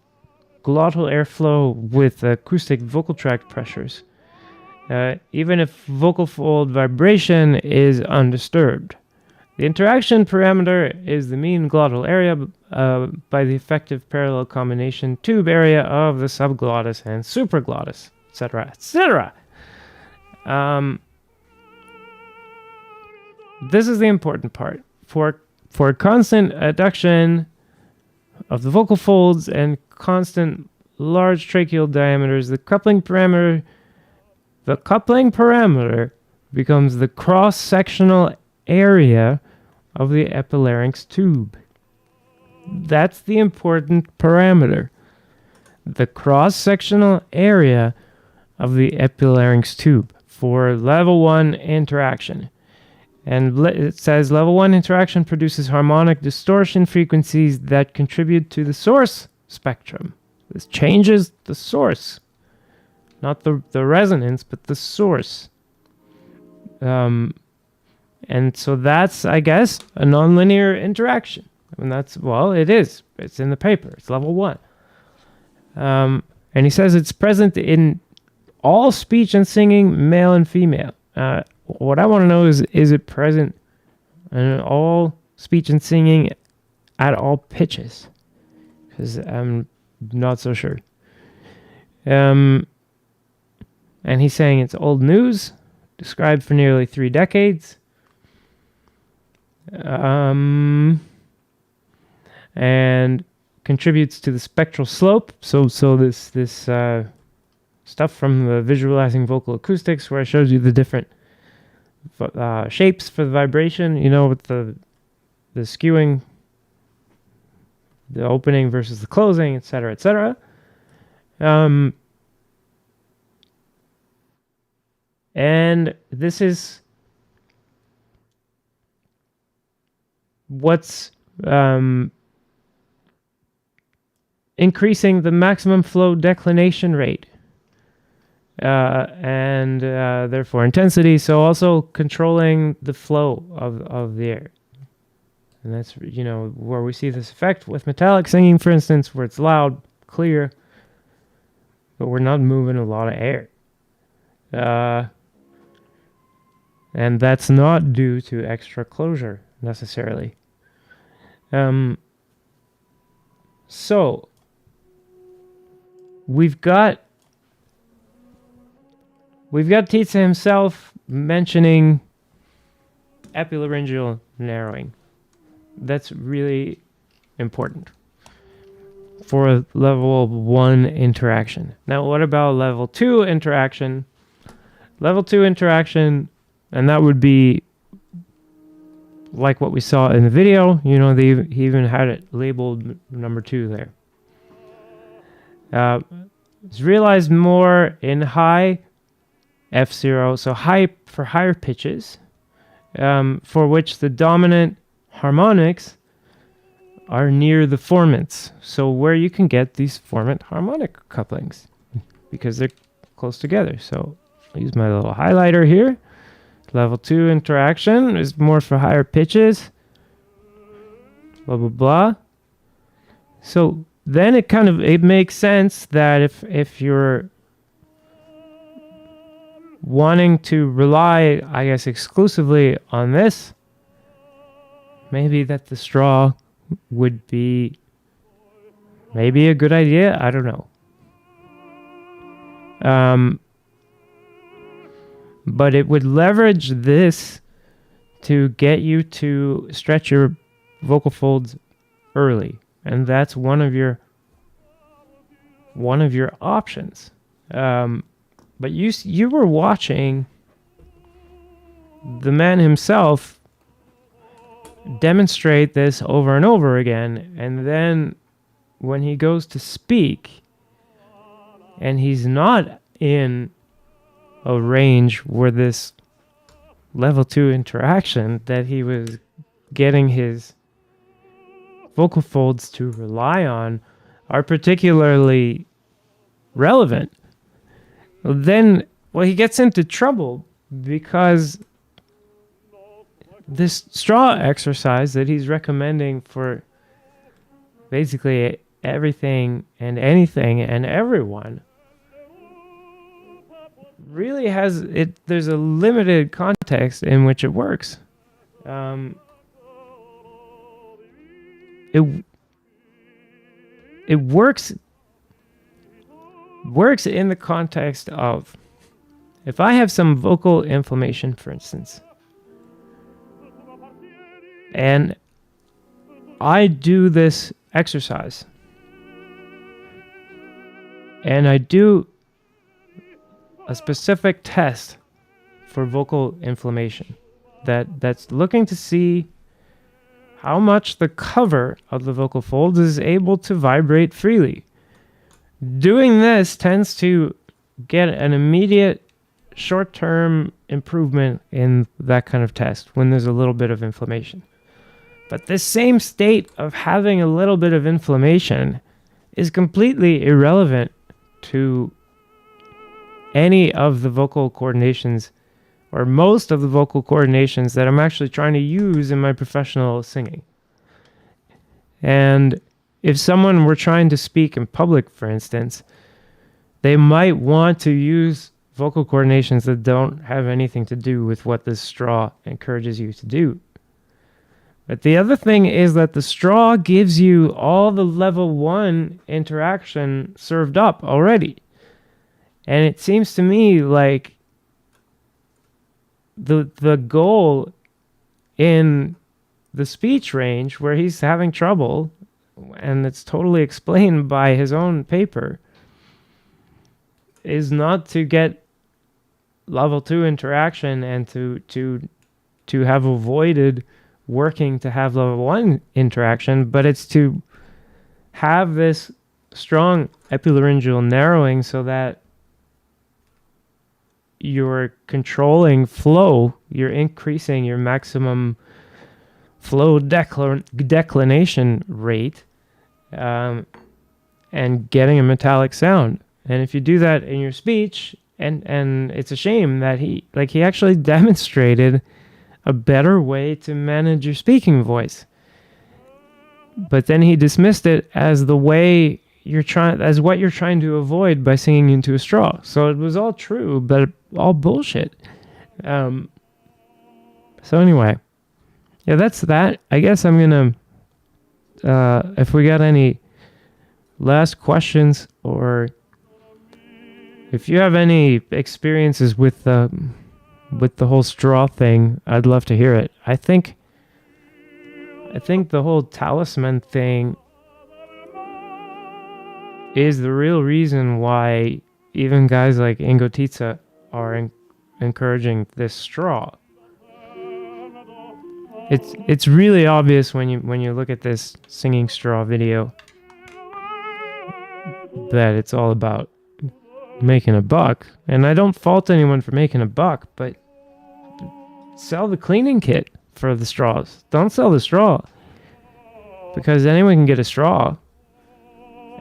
glottal airflow with acoustic vocal tract pressures, even if vocal fold vibration is undisturbed. The interaction parameter is the mean glottal area by the effective parallel combination tube area of the subglottis and supraglottis, etc., etc. This is the important part. For constant adduction of the vocal folds and constant large tracheal diameters, the coupling parameter becomes the cross-sectional area of the epilarynx tube. That's the important parameter. The cross-sectional area of the epilarynx tube for level 1 interaction. And it says level 1 interaction produces harmonic distortion frequencies that contribute to the source spectrum. This changes the source. Not the resonance, but the source. And so that's, I guess, a nonlinear interaction. And that's, well, it is. It's in the paper. It's level 1. And he says it's present in all speech and singing, male and female. What I want to know is it present in all speech and singing at all pitches? Because I'm not so sure. And he's saying it's old news, described for nearly 3 decades. And contributes to the spectral slope. So this stuff from the Visualizing Vocal Acoustics, where I showed you the different shapes for the vibration, with the skewing, the opening versus the closing, etc., etc. And this is what's increasing the maximum flow declination rate and therefore intensity, so also controlling the flow of the air. And that's, where we see this effect with metallic singing, for instance, where it's loud, clear, but we're not moving a lot of air. And that's not due to extra closure, necessarily. So we've got Titze himself mentioning epilaryngeal narrowing. That's really important for a level 1 interaction. Now, what about level 2 interaction? Level 2 interaction, and that would be like what we saw in the video. You know, he even had it labeled number 2 there. It's realized more in high F0, so high for higher pitches, for which the dominant harmonics are near the formants. So where you can get these formant harmonic couplings because they're close together. So I'll use my little highlighter here. Level 2 interaction is more for higher pitches. Blah, blah, blah. So then it makes sense that if you're wanting to rely, I guess, exclusively on this, maybe that the straw would be maybe a good idea. I don't know. But it would leverage this to get you to stretch your vocal folds early, and that's one of your options. But you were watching the man himself demonstrate this over and over again, and then when he goes to speak and he's not in a range where this level 2 interaction that he was getting his vocal folds to rely on are particularly relevant, then he gets into trouble because this straw exercise that he's recommending for basically everything and anything and everyone really has it. There's a limited context in which it works. It works in the context of, if I have some vocal inflammation, for instance, and I do this exercise, and I do a specific test for vocal inflammation that's looking to see how much the cover of the vocal folds is able to vibrate freely. Doing this tends to get an immediate short-term improvement in that kind of test when there's a little bit of inflammation. But this same state of having a little bit of inflammation is completely irrelevant to any of the vocal coordinations, or most of the vocal coordinations that I'm actually trying to use in my professional singing. And if someone were trying to speak in public, for instance, they might want to use vocal coordinations that don't have anything to do with what this straw encourages you to do. But the other thing is that the straw gives you all the level 1 interaction served up already. And it seems to me like the goal in the speech range where he's having trouble, and it's totally explained by his own paper, is not to get level 2 interaction and to have avoided working to have level 1 interaction, but it's to have this strong epilaryngeal narrowing so that you're controlling flow, you're increasing your maximum flow declination rate, and getting a metallic sound. And if you do that in your speech, and it's a shame that he actually demonstrated a better way to manage your speaking voice, but then he dismissed it as the way as what you're trying to avoid by singing into a straw. So it was all true, but all bullshit. So anyway, yeah, that's that. I guess I'm gonna, if we got any last questions, or if you have any experiences with the whole straw thing, I'd love to hear it. I think I think the whole talisman thing is the real reason why even guys like Ingo Titze are encouraging this straw. It's really obvious when you look at this singing straw video that it's all about making a buck. And I don't fault anyone for making a buck, but sell the cleaning kit for the straws. Don't sell the straw, because anyone can get a straw.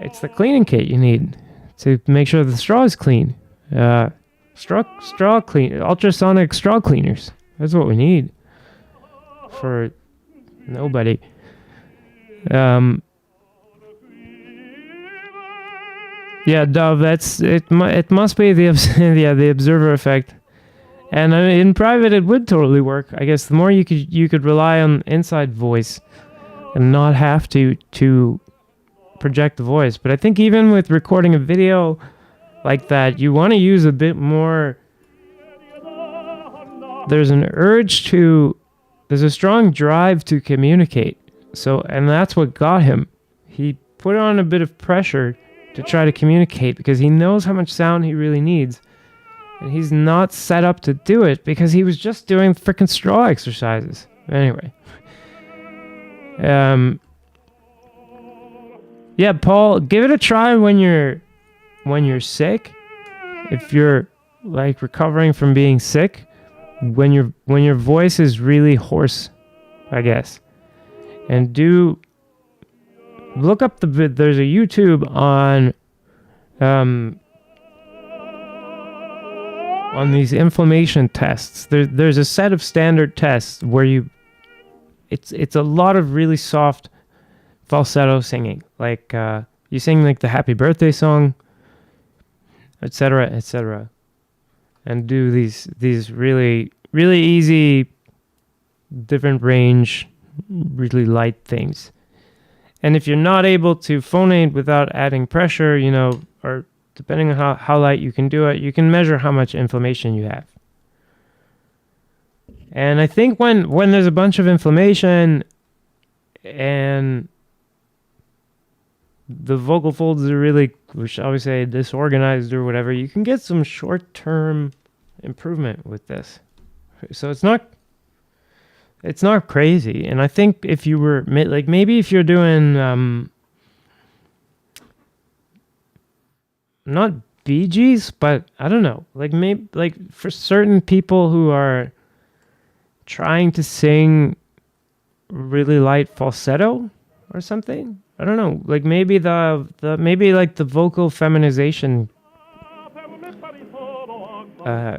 It's the cleaning kit you need to make sure the straw is clean. Straw clean, ultrasonic straw cleaners. That's what we need for nobody. Yeah, Dove. It must be the the observer effect. And in private, it would totally work. I guess the more you could rely on inside voice and not have to project the voice. But I think even with recording a video like that, you want to use a bit more. There's a strong drive to communicate. And that's what got him. He put on a bit of pressure to try to communicate because he knows how much sound he really needs. And he's not set up to do it because he was just doing freaking straw exercises. Anyway. Yeah, Paul, give it a try when you're sick. If you're like recovering from being sick, when your voice is really hoarse, I guess. And look up there's a YouTube on these inflammation tests. There's a set of standard tests where it's a lot of really soft falsetto singing, like you sing like the happy birthday song, etc., and do these really really easy, different range, really light things. And if you're not able to phonate without adding pressure, or depending on how light you can do it, you can measure how much inflammation you have. And I think when there's a bunch of inflammation and the vocal folds are really, shall we say, disorganized or whatever, you can get some short-term improvement with this. So it's not crazy. And I think if you were, like, maybe if you're doing, not Bee Gees, but I don't know, like maybe like for certain people who are trying to sing really light falsetto or something, I don't know, like maybe maybe like the vocal feminization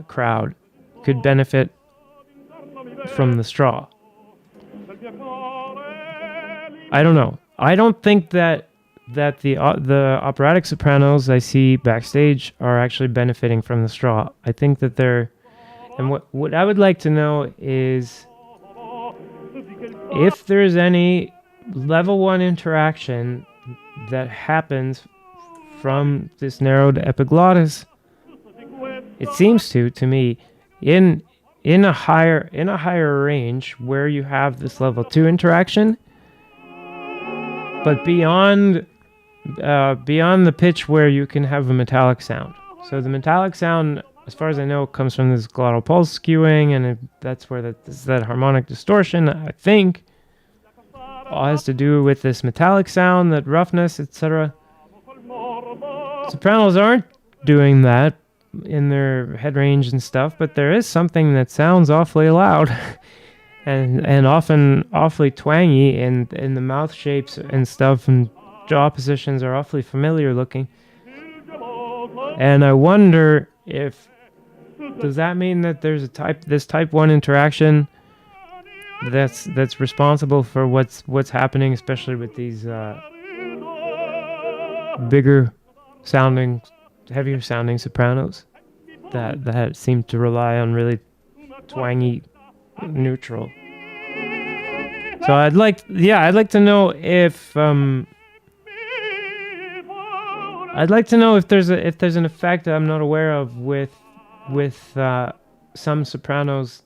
crowd could benefit from the straw. I don't know. I don't think that the operatic sopranos I see backstage are actually benefiting from the straw. I think that they're... And what I would like to know is if there's any level 1 interaction that happens from this narrowed epiglottis. It seems to me, in a higher range where you have this level 2 interaction, but beyond the pitch where you can have a metallic sound. So the metallic sound, as far as I know, comes from this glottal pulse skewing, and that's where that harmonic distortion, I think, all has to do with this metallic sound, that roughness, etc. Sopranos aren't doing that in their head range and stuff, but there is something that sounds awfully loud and often awfully twangy, and the mouth shapes and stuff and jaw positions are awfully familiar looking. And I wonder if, does that mean that there's this type 1 interaction that's responsible for what's happening, especially with these bigger sounding, heavier sounding sopranos that seem to rely on really twangy neutral. So I'd like to know if there's an effect that I'm not aware of with some sopranos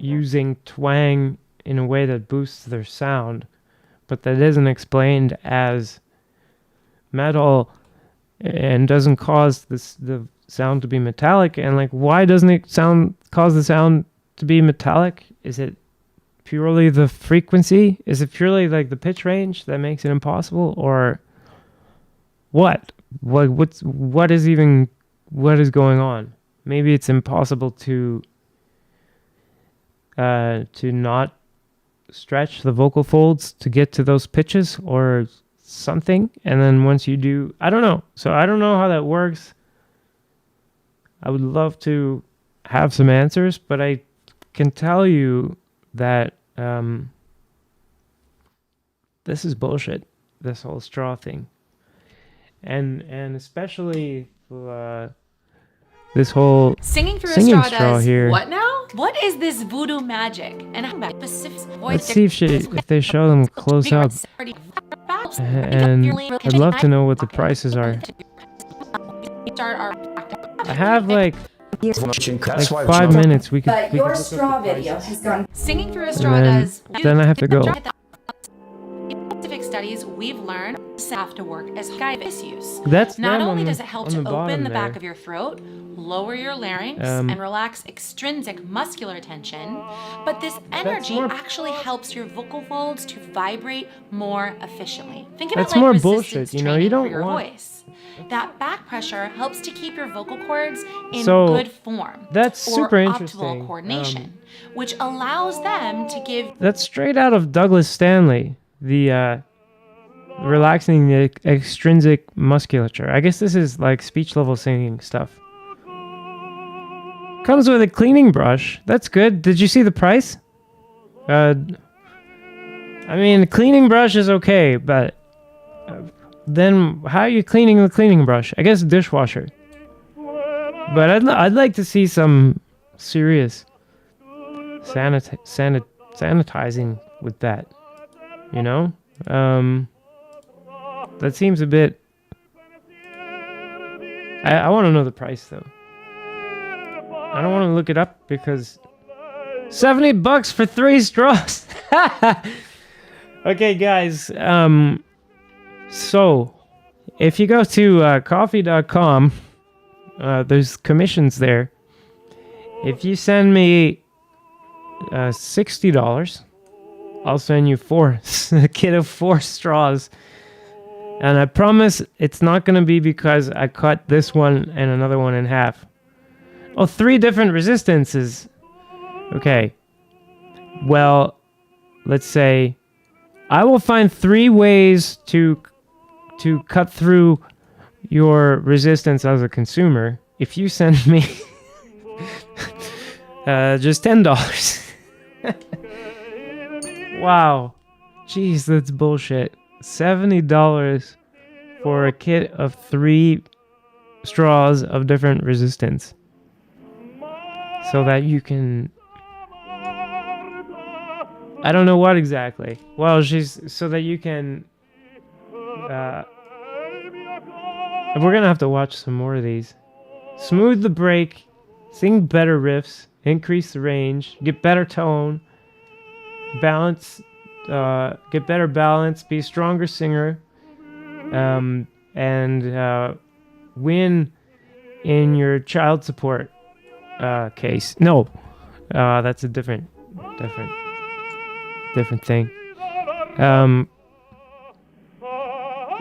using twang in a way that boosts their sound, but that isn't explained as metal and doesn't cause the sound to be metallic. And like, why doesn't it cause the sound to be metallic? Is it purely the frequency? Is it purely like the pitch range that makes it impossible, or what? What is going on? Maybe it's impossible to not stretch the vocal folds to get to those pitches or something. And then once you do, I don't know. So I don't know how that works. I would love to have some answers, but I can tell you that this is bullshit, this whole straw thing. And especially this whole singing through singing a straw here. What now? What is this voodoo magic? And how specific voice? Let's see if they show them close up. And I'd love to know what the prices are. I have like 5 minutes. We could. But your straw video has gone. Singing through a straw does. Then I have to go. Scientific studies we've learned have to work as high use. That's not only does it help to open the back of your throat, lower your larynx, and relax extrinsic muscular tension, but this energy actually helps your vocal folds to vibrate more efficiently. Think about like resistance training for your voice. That back pressure helps to keep your vocal cords in good form. That's super interesting. Optimal coordination, which allows them to give. That's straight out of Douglas Stanley. The relaxing the extrinsic musculature. I guess this is like speech level singing stuff. Comes with a cleaning brush. That's good. Did you see the price? I mean, the cleaning brush is okay, but then how are you cleaning the cleaning brush? I guess dishwasher. But I'd like to see some serious sanitizing with that. You know? That seems a bit... I want to know the price, though. I don't want to look it up because... $70 for 3 straws! Okay, guys. So, if you go to coffee.com, there's commissions there. If you send me $60... I'll send you a kit of 4 straws. And I promise it's not going to be because I cut this one and another one in half. Oh, 3 different resistances. Okay. Well, let's say I will find 3 ways to cut through your resistance as a consumer if you send me just $10. Wow. Jeez, that's bullshit. $70 for a kit of 3 straws of different resistance. So that you can... I don't know what exactly. Well, so that you can... we're gonna have to watch some more of these. Smooth the break, sing better riffs, increase the range, get better tone, balance, get better balance, be a stronger singer, and win in your child support case. No, that's a different thing.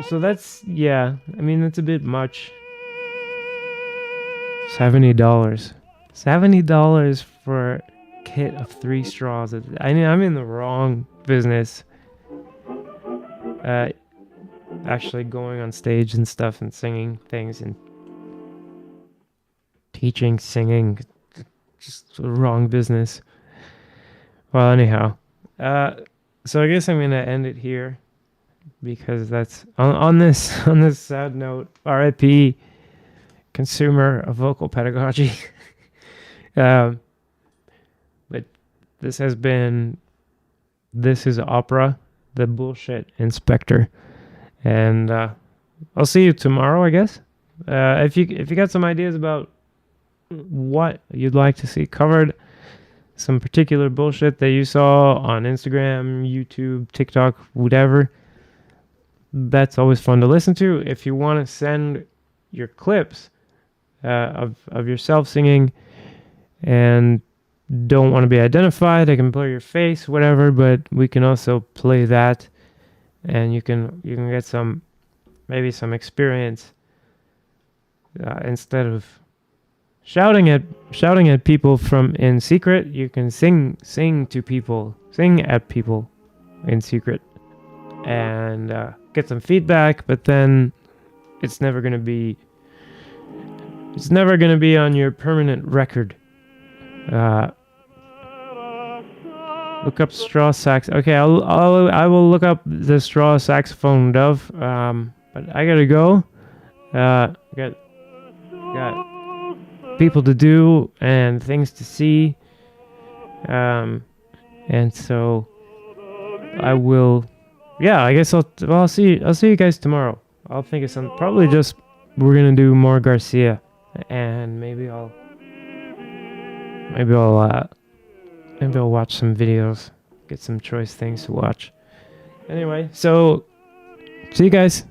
So that's, yeah, I mean, that's a bit much. $70 for a kit of 3 straws. I mean, I'm in the wrong business. Actually going on stage and stuff and singing things and teaching singing, just the wrong business. Well, anyhow, so I guess I'm gonna end it here because that's on this sad note. RIP, consumer of vocal pedagogy. But this is Opera, the bullshit inspector, and I'll see you tomorrow, I guess. If you got some ideas about what you'd like to see covered, some particular bullshit that you saw on Instagram, YouTube, TikTok, whatever, that's always fun to listen to. If you want to send your clips of yourself singing and don't want to be identified, I can blur your face, whatever, but we can also play that, and you can get maybe some experience instead of shouting at people from in secret. You can sing at people in secret and get some feedback, but then it's never gonna be on your permanent record. Look up straw sax. Okay, I will look up the straw saxophone dove. But I gotta go. Got people to do and things to see. And so I will. Yeah, I guess I'll see you guys tomorrow. I'll think of something. Probably just we're gonna do more Garcia, and maybe I'll watch some videos, get some choice things to watch. Anyway, so see you guys.